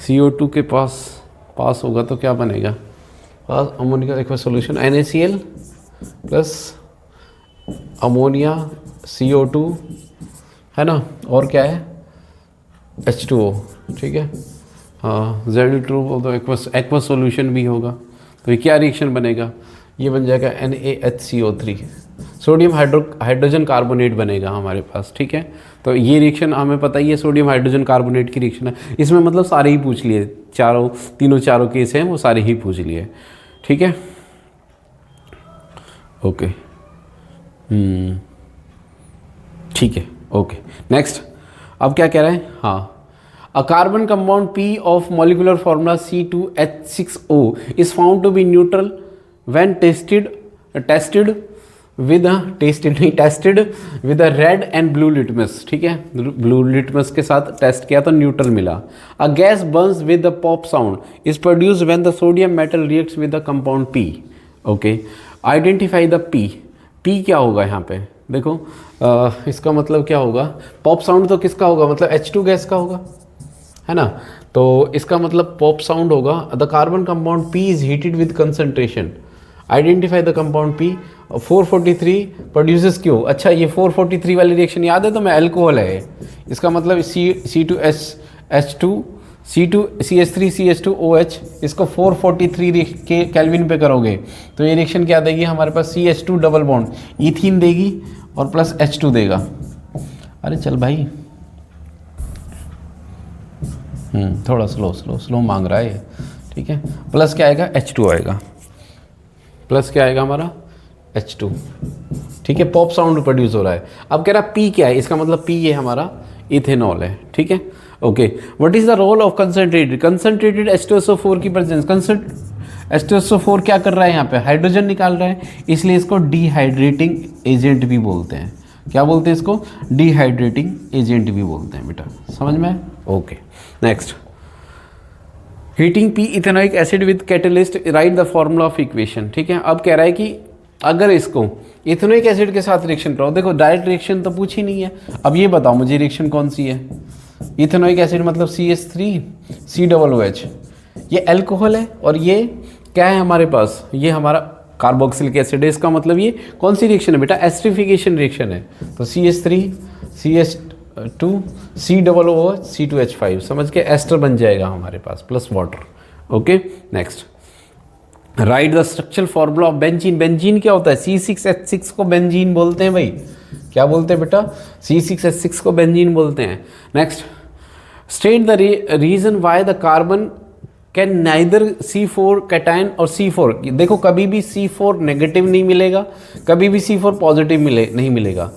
CO2 के पास होगा तो क्या बनेगा, पास अमोनिया एक solution NaCl plus ammonia CO2 है ना, और क्या है H2O, ठीक है। हाँ, Z2 एक्वा सोल्यूशन भी होगा, तो ये क्या रिएक्शन बनेगा, ये बन जाएगा NaHCO3, सोडियम हाइड्रोजन कार्बोनेट बनेगा हमारे पास, ठीक है। तो ये रिएक्शन हमें पता ही है, सोडियम हाइड्रोजन कार्बोनेट की रिएक्शन है। इसमें मतलब सारे ही पूछ लिए, चारों केस हैं वो सारे ही पूछ लिए, ठीक है। ओके, ठीक है, ओके। नेक्स्ट, अब क्या कह रहा है, हाँ, a carbon compound P of molecular formula C2H6O is found to be neutral when tested with a red and blue litmus, ठीक है। ब्लू लिटमस के साथ टेस्ट किया तो न्यूट्रल मिला। A gas burns with the pop sound is produced when the sodium metal reacts with the compound P. Okay, identify the P. P क्या होगा यहाँ पे, देखो इसका मतलब क्या होगा, पॉप साउंड तो किसका होगा, मतलब H2 गैस का होगा, है ना। तो इसका मतलब पॉप साउंड होगा, the carbon compound P is heated with concentration. Identify the compound P। 443 produces क्यों? अच्छा ये 443 वाली रिएक्शन याद है तो मैं अल्कोहल है, इसका मतलब C2H2 C2CH3CH2OH, इसको 443 के केल्विन पे करोगे तो ये रिएक्शन क्या देगी हमारे पास? CH2 डबल बॉन्ड इथीन देगी और प्लस H2 देगा। अरे चल भाई, थोड़ा स्लो मांग रहा है ये, ठीक है। प्लस क्या आएगा? H2 आएगा, प्लस क्या आएगा हमारा? H2, ठीक है। पॉप साउंड प्रोड्यूस हो रहा है। अब कह रहा P क्या है, इसका मतलब P ये हमारा इथेनॉल है, ठीक है। Okay, what is the role of concentrated H2SO4 की प्रेजेंस? H2SO4 क्या कर रहा है यहाँ पे? हाइड्रोजन निकाल रहा है, इसलिए इसको डिहाइड्रेटिंग एजेंट भी बोलते हैं। क्या बोलते हैं इसको? डिहाइड्रेटिंग एजेंट भी बोलते हैं बेटा, समझ में? Okay, next, heating P ethanoic acid with catalyst, right the formula of equation, ठीक है। अब कह रहा है कि अगर इसको इथेनोइक एसिड के साथ रिएक्शन कराओ, देखो डायरेक्ट रिएक्शन तो पूछी नहीं है, अब ये बताओ मुझे रिएक्शन कौन सी है? इथेनोइक एसिड मतलब CH3COOH, ये अल्कोहल है, और ये क्या है हमारे पास? ये हमारा कार्बोक्सिलिक एसिड है। इसका मतलब ये कौन सी रिएक्शन है बेटा? एस्टरिफिकेशन रिएक्शन है। तो CH3 CH2 COOH C2H5, समझ के एस्टर बन जाएगा हमारे पास plus water. Okay, next, write the structural formula of benzene. Benzene क्या होता है? C6H6 को बेंजीन बोलते हैं भाई। क्या बोलते हैं बेटा? C6H6 को बेंजीन बोलते हैं। Next, state the reason why the carbon can neither C4 cation और C4। देखो कभी भी C4 नेगेटिव नहीं मिलेगा, कभी भी C4 पॉजिटिव नहीं मिलेगा।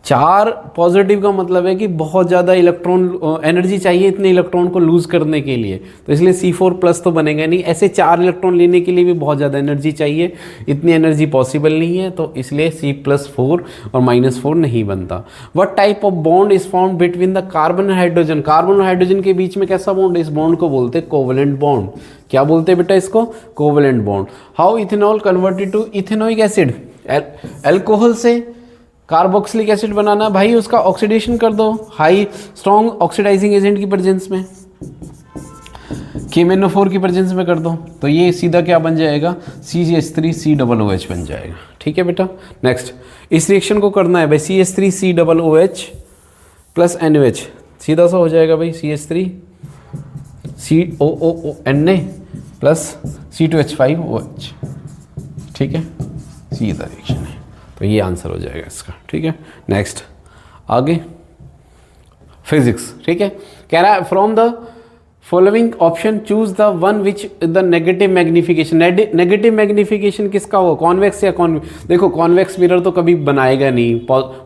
4 पॉजिटिव का मतलब है कि बहुत ज़्यादा इलेक्ट्रॉन एनर्जी चाहिए इतने इलेक्ट्रॉन को लूज़ करने के लिए, तो इसलिए C4 प्लस तो बनेगा नहीं। ऐसे 4 इलेक्ट्रॉन लेने के लिए भी बहुत ज़्यादा एनर्जी चाहिए, इतनी एनर्जी पॉसिबल नहीं है, तो इसलिए C+4 और -4 नहीं बनता। What type of bond is formed between the carbon and hydrogen? Carbon और हाइड्रोजन के बीच में कैसा बॉन्ड है? इस बॉन्ड को बोलते हैं कोवेलेंट बॉन्ड। क्या बोलते हैं बेटा इसको? Covalent bond. How ethanol converted to ethanoic acid? Alcohol से कार्बोक्सिलिक एसिड बनाना भाई, उसका ऑक्सीडेशन कर दो हाई स्ट्रॉन्ग ऑक्सीडाइजिंग एजेंट की प्रेजेंस में, KMnO4 की प्रेजेंस में कर दो, तो ये सीधा क्या बन जाएगा? CH3COOH बन जाएगा, ठीक है बेटा। नेक्स्ट, इस रिएक्शन को करना है भाई CH3COOH प्लस NOH, सीधा सा हो जाएगा भाई CH3COONA प्लस C2H5OH, ठीक है, सीधा रिएक्शन है, तो ये आंसर हो जाएगा इसका, ठीक है। नेक्स्ट, आगे फिजिक्स, ठीक है। कह रहा है from the following option choose the one which the negative magnification. Negative magnification किसका हो? कॉन्वेक्स या कॉन्वेक्स? देखो कॉन्वेक्स मिरर तो कभी बनाएगा नहीं,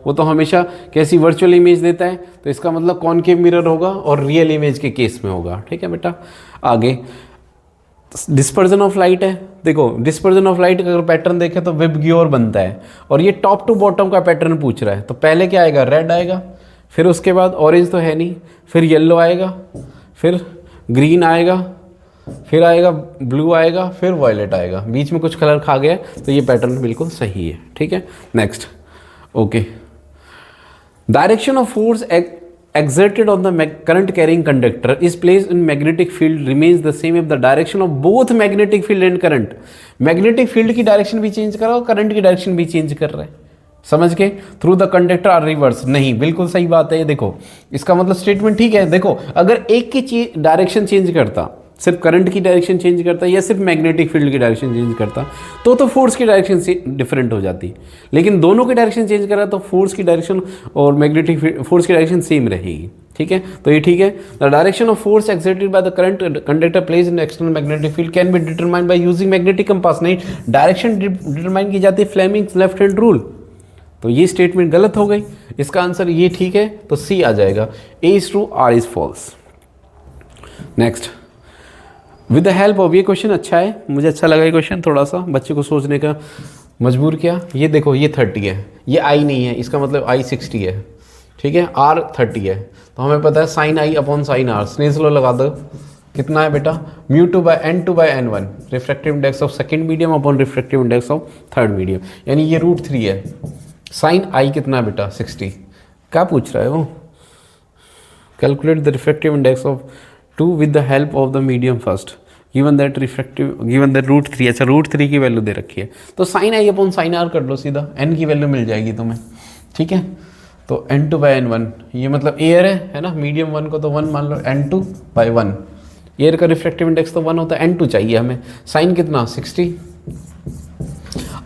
वो तो हमेशा कैसी वर्चुअल इमेज देता है, तो इसका मतलब कॉनकेव मिरर होगा और रियल इमेज के केस में होगा, ठीक है बेटा। आगे डिस्पर्जन ऑफ लाइट है, देखो डिस्पर्जन ऑफ लाइट अगर पैटर्न देखें तो विबग्योर बनता है, और ये टॉप टू बॉटम का पैटर्न पूछ रहा है, तो पहले क्या आएगा? रेड आएगा, फिर उसके बाद ऑरेंज तो है नहीं, फिर येलो आएगा, फिर ग्रीन आएगा, फिर आएगा ब्लू आएगा, फिर वॉयलेट आएगा, बीच में कुछ कलर खा गया, तो ये पैटर्न बिल्कुल सही है, ठीक है। Next, okay, direction of force exerted on the current carrying conductor is placed in magnetic field remains the same if the direction of both magnetic field and current। Magnetic field की direction भी change कर रहा है और current की direction भी change कर रहा है, समझ के? Through the conductor are reverse, नहीं, बिल्कुल सही बात है ये। देखो इसका मतलब स्टेटमेंट ठीक है। देखो अगर एक की डायरेक्शन चेंज करता, सिर्फ करंट की डायरेक्शन चेंज करता या सिर्फ मैग्नेटिक फील्ड की डायरेक्शन चेंज करता, तो फोर्स की डायरेक्शन से डिफरेंट हो जाती, लेकिन दोनों की डायरेक्शन चेंज कर रहा तो फोर्स की डायरेक्शन और मैग्नेटिक फोर्स की डायरेक्शन सेम रहेगी, ठीक है। तो ये ठीक है। The direction of force exerted by the current conductor place in external magnetic field can be determined by using magnetic compass. नहीं, डायरेक्शन डिटरमाइन की जाती है फ्लेमिंग्स लेफ्ट हैंड रूल, तो ये स्टेटमेंट गलत हो गई। इसका आंसर ये ठीक है, तो सी आ जाएगा। A is true, R is false. Next, with the help of, ये क्वेश्चन अच्छा है, मुझे अच्छा लगा ये क्वेश्चन, थोड़ा सा बच्चे को सोचने का मजबूर किया। ये देखो ये 30 है, ये आई नहीं है, इसका मतलब आई 60 है, ठीक है, आर 30 है, तो हमें पता है sine i upon sine r. Snell's law लगा दो, कितना है बेटा? μ2/n2/n1 refractive index of second medium upon refractive index of third medium, यानी ये √3 है। साइन आई कितना है बेटा? 60। क्या पूछ रहा है वो? Calculate the refractive index of 2 with the help of the medium first. Given that refractive, given that √3, अच्छा √3 की वैल्यू दे रखी है, तो sine i upon sine r कर लो सीधा, n की वैल्यू मिल जाएगी तुम्हें, ठीक है। तो n2/n1, ये मतलब एयर है ना, मीडियम 1 को तो 1 मान लो, n2/1, एयर का रिफ्रैक्टिव इंडेक्स तो 1 होता है, n2 चाहिए हमें। साइन कितना 60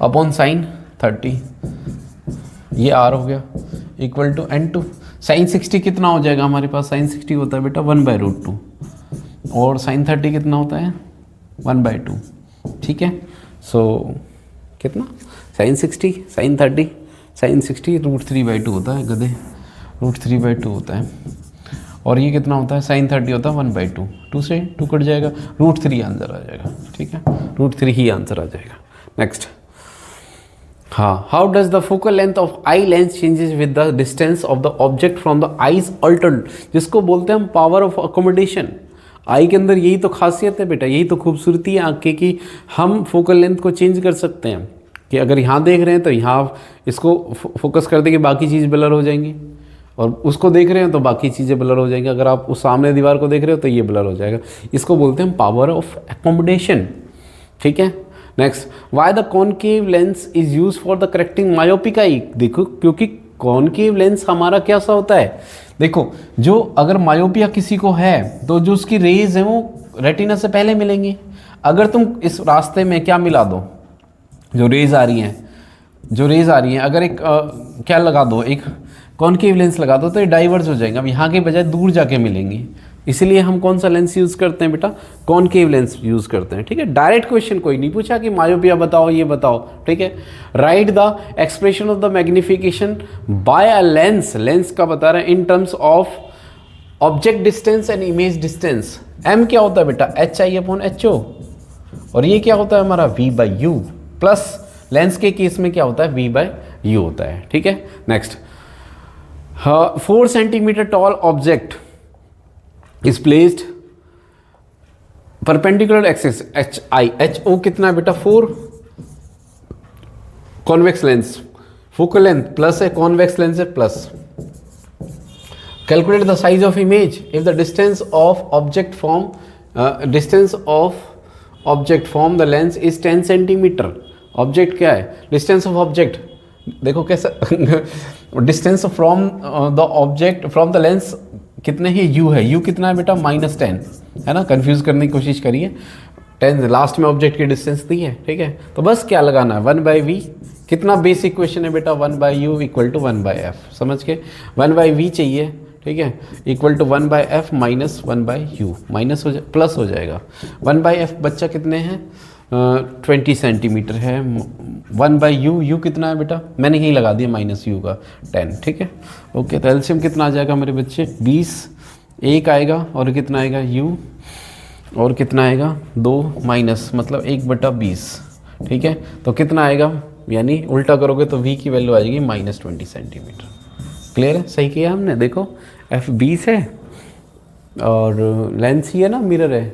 अपॉन साइन 30, ये r हो गया, इक्वल टू n2। साइन 60 कितना हो जाएगा हमारे पास, साइन 60 होता है बेटा 1/√2, और साइन 30 कितना होता है 1/2, ठीक है। सो कितना, साइन 60 साइन 30 साइन 60 √3/2 होता है गधे, √3/2 होता है, और ये कितना होता है साइन 30 होता है 1/2, 2 से 2 कट जाएगा, √3 आंसर आ जाएगा, ठीक है, √3 ही आंसर आ जाएगा। नेक्स्ट, हाँ, how does the focal length of eye lens changes with the distance of the object from the eyes Altered, जिसको बोलते हैं हम पावर ऑफ अकोमोडेशन। आई के अंदर यही तो खासियत है बेटा, यही तो खूबसूरती है आँख की, हम फोकल लेंथ को चेंज कर सकते हैं, कि अगर यहाँ देख रहे हैं तो यहाँ इसको फोकस कर देंगे, बाकी चीज़ ब्लर हो जाएंगी, और उसको देख रहे हैं तो बाकी चीज़ें ब्लर हो जाएंगी, अगर आप उस सामने दीवार को देख रहे हो तो ये ब्लर हो जाएगा, इसको बोलते हैं पावर ऑफ अकोमोडेशन, ठीक है। Next, why the concave lens is use for the correcting myopic eye, देखो क्योंकि कॉनकेव लेंस हमारा क्या सा होता है, देखो जो अगर मायोपिया किसी को है तो जो उसकी रेज है वो रेटिना से पहले मिलेंगी, अगर तुम इस रास्ते में क्या मिला दो, जो रेज आ रही हैं, अगर एक क्या लगा दो, एक कॉनकेव लेंस लगा दो तो ये डाइवर्ज हो जाएगा, अब यहाँ के बजाय दूर जाके मिलेंगी, इसलिए हम कौन सा लेंस यूज़ करते हैं बेटा, कॉनकेव लेंस यूज़ करते हैं, ठीक है। डायरेक्ट क्वेश्चन कोई नहीं पूछा कि मायोपिया बताओ, ये बताओ, ठीक है। Write the expression of the magnification by a lens, lens का बता रहे हैं in terms of object distance and image distance. M क्या होता है बेटा, HI/HO, और ये क्या होता है हमारा V/U, प्लस लेंस के केस में क्या होता है V/U होता है, ठीक है। Next, 4 centimetre tall object is placed perpendicular axis HO कितना है बेटा 4, convex lens, focal length plus है, कॉन्वेक्स लेंस है plus. Calculate the size of image if the distance of object from the lens is 10 centimetre. Object क्या है, distance of object, देखो कैसा distance from the object from the lens कितने ही u है, u कितना है बेटा -10 है ना, कंफ्यूज करने की कोशिश करिए, 10 लास्ट में ऑब्जेक्ट की डिस्टेंस दी है, ठीक है। तो बस क्या लगाना है 1/v, कितना बेसिक क्वेश्चन है बेटा 1/u = 1/f, समझ के 1/v चाहिए, ठीक है, equal to 1/f minus 1/u, minus हो प्लस हो जाएगा, 1/f बच्चा कितने हैं 20 सेंटीमीटर है, 1/u कितना है बेटा, मैंने यही लगा दिया -u का 10, ठीक है। ओके, तो एलसीएम कितना आ जाएगा मेरे बच्चे 20, 1 आएगा और कितना आएगा u, और कितना आएगा 2 माइनस मतलब 1/20, ठीक है। तो कितना आएगा, यानी उल्टा करोगे तो v की वैल्यू आ जाएगी -20 सेंटीमीटर। क्लियर है, सही किया हमने, देखो f 20 है और लेंस ही है ना, मिरर है,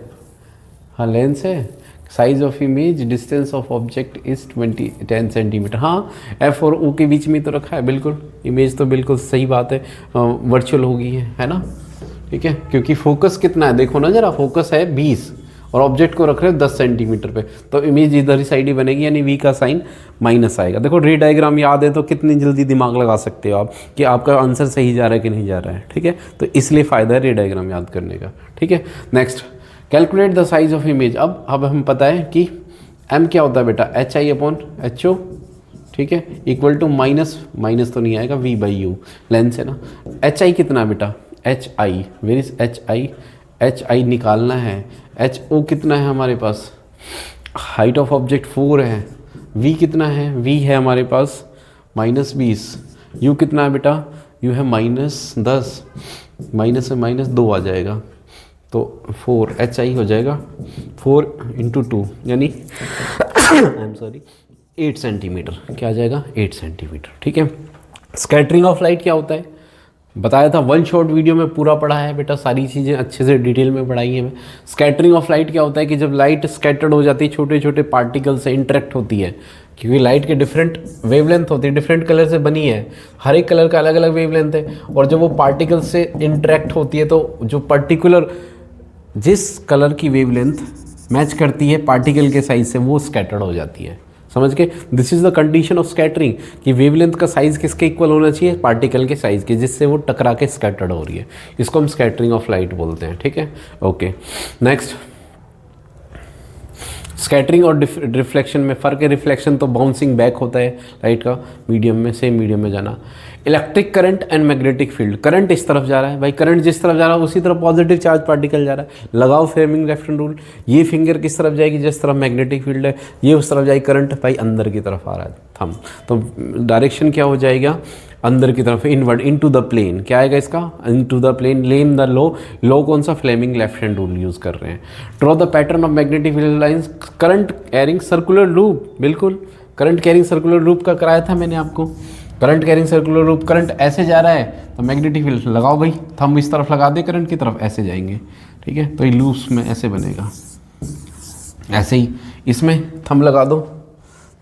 हाँ लेंस है, size of image distance of object is 10 centimetre, हाँ एफ और ओ के बीच में तो रखा है, बिल्कुल इमेज तो बिल्कुल सही बात है, वर्चुअल होगी है ना, ठीक है, क्योंकि फोकस कितना है देखो ना जरा, फोकस है 20 और ऑब्जेक्ट को रख रहे हो 10 सेंटीमीटर पे, तो इमेज इधर ही साइड ही बनेगी, यानी वी का साइन माइनस आएगा। देखो रे डायग्राम याद है तो कितनी जल्दी दिमाग लगा सकते हो आप कि आपका आंसर सही जा रहा है कि नहीं जा रहा है, ठीक है, तो इसलिए फ़ायदा है रे डायग्राम याद करने का, ठीक है। Next, calculate the size of image, अब हम पता है कि m क्या होता है बेटा HI/HO, ठीक है, इक्वल टू माइनस तो नहीं आएगा V/U, लेंस है ना, HI कितना है बेटा HI, वेर इज HI निकालना है, HO कितना है हमारे पास, हाइट ऑफ ऑब्जेक्ट 4 है, V कितना है, V है हमारे पास -20, U कितना है बेटा, U है -10, माइनस से -2 आ जाएगा, तो 4 HI हो जाएगा 4 × 2 यानी 8 सेंटीमीटर, क्या आ जाएगा 8 सेंटीमीटर, ठीक है। स्कैटरिंग ऑफ लाइट क्या होता है बताया था, वन शॉट वीडियो में पूरा पढ़ा है बेटा, सारी चीज़ें अच्छे से डिटेल में पढ़ाई है। स्कैटरिंग ऑफ लाइट क्या होता है कि जब लाइट स्कैटर्ड हो जाती है, छोटे छोटे पार्टिकल से इंटरेक्ट होती है, क्योंकि लाइट के डिफरेंट वेवलेंथ होती है, डिफरेंट कलर से बनी है, हर एक कलर का अलग अलग वेवलेंथ है, और जब वो पार्टिकल से इंटरेक्ट होती है तो जो पर्टिकुलर जिस कलर की वेवलेंथ मैच करती है पार्टिकल के साइज से, वो स्कैटर्ड हो जाती है। समझ के, this is the condition of scattering कि वेवलेंथ का साइज किसके इक्वल होना चाहिए, पार्टिकल के साइज के, जिससे वो टकरा के स्कैटर्ड हो रही है। इसको हम स्कैटरिंग ऑफ लाइट बोलते हैं। ठीक है, ओके। नेक्स्ट, स्कैटरिंग और रिफ्लेक्शन में फ़र्क है। रिफ्लेक्शन तो बाउंसिंग बैक होता है लाइट का, मीडियम में, सेम मीडियम में जाना। Electric current and magnetic field, current इस तरफ जा रहा है भाई, करंट जिस तरफ जा रहा है उसी तरफ पॉजिटिव चार्ज पार्टिकल जा रहा है। लगाओ फ्रेमिंग लेफ्ट हैंड रूल, ये फिंगर किस तरफ जाएगी, जिस तरफ मैग्नेटिक फील्ड है, ये उस तरफ जाएगी। करंट भाई अंदर की तरफ आ रहा है, थंब, तो डायरेक्शन क्या हो जाएगा, अंदर की तरफ, इनवर्ड, इनटू द प्लेन। क्या आएगा इसका, इनटू द प्लेन, लेन द लो, लो कौन सा, Fleming left hand rule use कर रहे हैं। Draw the pattern of magnetic field lines, current carrying circular loop, बिल्कुल करंट कैरिंग सर्कुलर लूप का कराया था मैंने आपको। Current carrying circular loop, current ऐसे जा रहा है तो मैग्नेटिक फील्ड लगाओ भाई, थंब इस तरफ लगा दे, करंट की तरफ ऐसे जाएंगे। ठीक है, तो ये लूप्स में ऐसे बनेगा, ऐसे ही इसमें थंब लगा दो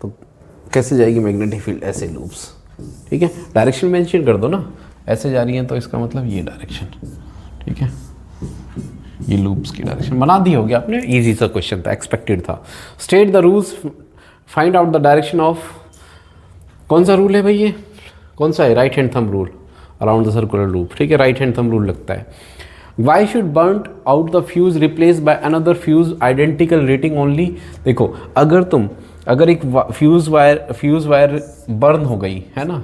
तो कैसे जाएगी मैग्नेटिक फील्ड, ऐसे लूप्स। ठीक है, डायरेक्शन मेंशन कर दो ना, ऐसे जा रही है तो इसका मतलब ये डायरेक्शन। ठीक है, ये लूप्स की डायरेक्शन बना दी होगी आपने, इजी सा क्वेश्चन था, एक्सपेक्टेड था। State the rules, find out the direction of, कौन सा रूल है भाई ये, कौन सा है, right hand thumb rule around the circular loop. ठीक है, राइट हैंड थंब रूल लगता है। Why should burn out the fuse replace by another fuse identical rating only. देखो, अगर एक फ्यूज वायर बर्न हो गई है ना,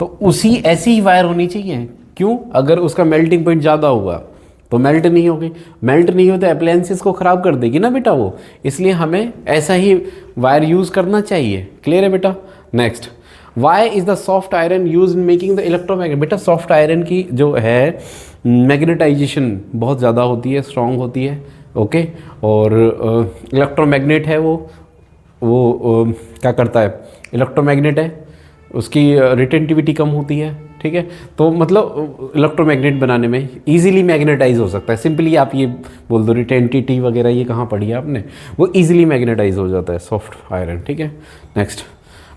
तो उसी ऐसी ही वायर होनी चाहिए। क्यों, अगर उसका मेल्टिंग पॉइंट ज़्यादा हुआ तो मेल्ट नहीं होगी, मेल्ट नहीं होते अप्लायंसेस को ख़राब कर देगी ना बेटा वो, इसलिए हमें ऐसा ही वायर यूज़ करना चाहिए। क्लियर है बेटा। Next, why is the soft iron use in making the electromagnet. बेटा सॉफ्ट आयरन की जो है मैग्नेटाइजेशन बहुत ज़्यादा होती है, स्ट्रॉन्ग होती है। ओके, और इलेक्ट्रोमैग्नेट है वो क्या करता है, इलेक्ट्रोमैग्नेट है, उसकी रिटेंटिविटी कम होती है। ठीक है, तो मतलब इलेक्ट्रोमैग्नेट बनाने में इजीली मैग्नेटाइज हो सकता है। सिंपली आप ये बोल दो रिटेंटिविटी वगैरह, ये कहाँ पढ़ी है आपने, वो इजीली मैग्नेटाइज हो जाता है सॉफ्ट आयरन। ठीक है, नेक्स्ट,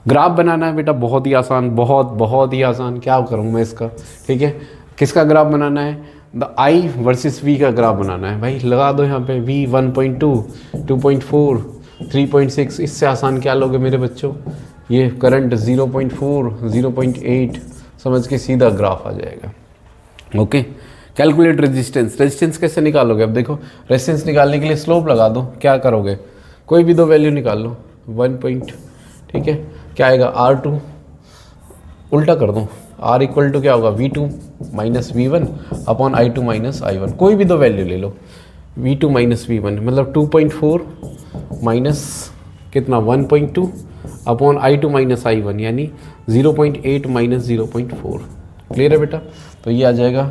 ग्राफ बनाना है बेटा, बहुत ही आसान, बहुत ही आसान। क्या करूँ मैं इसका, ठीक है, किसका ग्राफ बनाना है, द आई वर्सेस वी का ग्राफ बनाना है भाई। लगा दो यहाँ पे वी 1.2, 2.4, 3.6, इससे आसान क्या लोगे मेरे बच्चों, ये करंट 0.4, 0.8, समझ के सीधा ग्राफ आ जाएगा। ओके, कैलकुलेट रेजिस्टेंस, रेजिस्टेंस कैसे निकालोगे, अब देखो रेजिस्टेंस निकालने के लिए स्लोप लगा दो, क्या करोगे, कोई भी दो वैल्यू निकाल लो, 1 पॉइंट, ठीक है, क्या आएगा R2, उल्टा कर दो, R इक्वल टू क्या होगा, V2 minus V1 upon I2 minus I1, कोई भी दो वैल्यू ले लो, V2 माइनस V1 मतलब 2.4 माइनस कितना 1.2 अपॉन I2 माइनस I1 यानी 0.8 माइनस 0.4। क्लियर है बेटा, तो ये आ जाएगा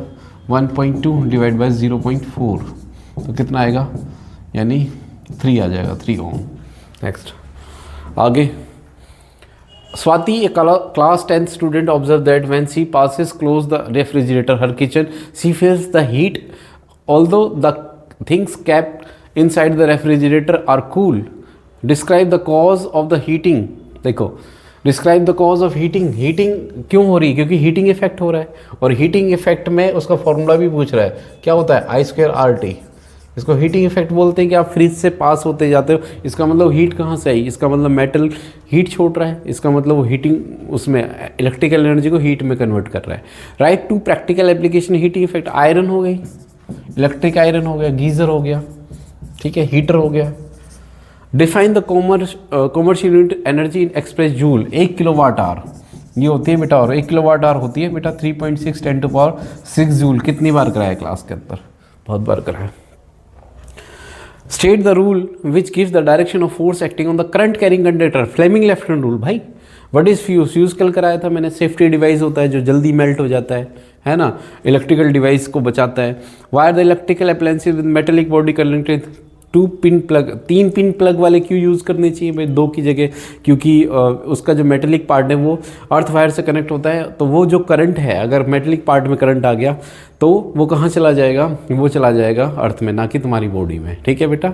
1.2 डिवाइड बाई 0.4, तो कितना आएगा, यानी 3 आ जाएगा, 3 ओम। नेक्स्ट, आगे, Swati, a class 10th student, observed that when she passes close the refrigerator, her kitchen, she feels the heat, although the things kept inside the refrigerator are cool. Describe the cause of the heating. देखो, describe the cause of heating, heating क्यों हो रही है, क्योंकि heating effect हो रहा है, और हीटिंग इफेक्ट में उसका फॉर्मूला भी पूछ रहा है, क्या होता है I2RT। इसको हीटिंग इफेक्ट बोलते हैं कि आप फ्रिज से पास होते जाते हो, इसका मतलब हीट कहाँ से आई, इसका मतलब मेटल हीट छोड़ रहा है, इसका मतलब वो हीटिंग उसमें इलेक्ट्रिकल एनर्जी को हीट में कन्वर्ट कर रहा है। Write two practical application heating effect, iron हो गई, इलेक्ट्रिक आयरन हो गया, गीज़र हो गया, ठीक है, हीटर हो गया। Define the commercial unit energy Inn Express joule, 1 kilowatt hour ये होती है बेटा, और 1 किलोवाट आवर होती है बेटा 3.6 10⁻⁶ जूल। कितनी बार कराया क्लास के अंदर, बहुत बार कराया। State the rule which gives the direction of force acting on the current carrying conductor, Fleming left hand rule. भाई व्हाट इज फ्यूज, फ्यूज कल कराया था मैंने, सेफ्टी डिवाइस होता है जो जल्दी मेल्ट हो जाता है ना, इलेक्ट्रिकल डिवाइस को बचाता है। Wire the electrical appliances with metallic body connected, 2 pin plug, 3 pin plug वाले क्यों यूज़ करने चाहिए भाई 2 की जगह, क्योंकि उसका जो मेटेलिक पार्ट है वो अर्थ वायर से कनेक्ट होता है, तो वो जो करंट है, अगर मेटेलिक पार्ट में करंट आ गया तो वो कहाँ चला जाएगा, वो चला जाएगा अर्थ में, ना कि तुम्हारी बॉडी में। ठीक है बेटा,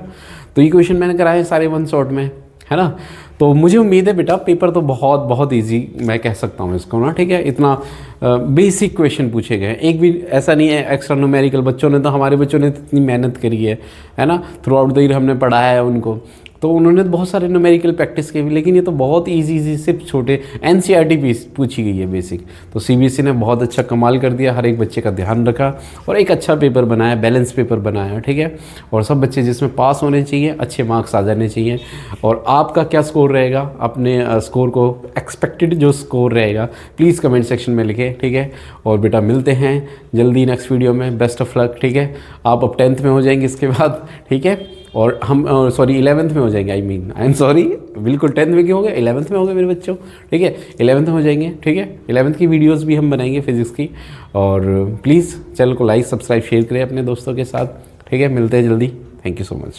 तो ये क्वेश्चन मैंने कराए सारे 1 शॉट में। है ना। तो मुझे उम्मीद है बेटा पेपर तो बहुत बहुत इजी मैं कह सकता हूँ इसको ना, ठीक है। इतना बेसिक क्वेश्चन पूछे गए हैं, एक भी ऐसा नहीं है एक्स्ट्रा न्यूमेरिकल। बच्चों ने तो, हमारे बच्चों ने इतनी मेहनत करी है ना, थ्रू आउट द ईयर हमने पढ़ाया है उनको, तो उन्होंने बहुत सारे न्यूमेरिकल प्रैक्टिस की भी। लेकिन ये तो बहुत इजी सिर्फ छोटे एनसीईआरटी पूछी गई है बेसिक। तो सीबीएसई ने बहुत अच्छा कमाल कर दिया, हर एक बच्चे का ध्यान रखा और एक अच्छा पेपर बनाया, बैलेंस पेपर बनाया, ठीक है। और सब बच्चे जिसमें पास होने चाहिए, अच्छे मार्क्स आ जाने चाहिए। और आपका क्या स्कोर रहेगा, अपने स्कोर को, एक्सपेक्टेड जो स्कोर रहेगा प्लीज़ कमेंट सेक्शन में लिखें, ठीक है। और बेटा मिलते हैं जल्दी नेक्स्ट वीडियो में, बेस्ट ऑफ लक, ठीक है। आप अब 10th में हो जाएंगे इसके बाद, ठीक है। और हम सॉरी 11th में हो जाएंगे, आई एम सॉरी, बिल्कुल 10th में क्यों हो गए, 11th में हो गए मेरे बच्चों, ठीक है। 11th में हो जाएंगे, ठीक है। 11th की वीडियोस भी हम बनाएंगे फिजिक्स की। और प्लीज़ चैनल को लाइक सब्सक्राइब शेयर करें अपने दोस्तों के साथ, ठीक है। मिलते हैं जल्दी, थैंक यू सो मच।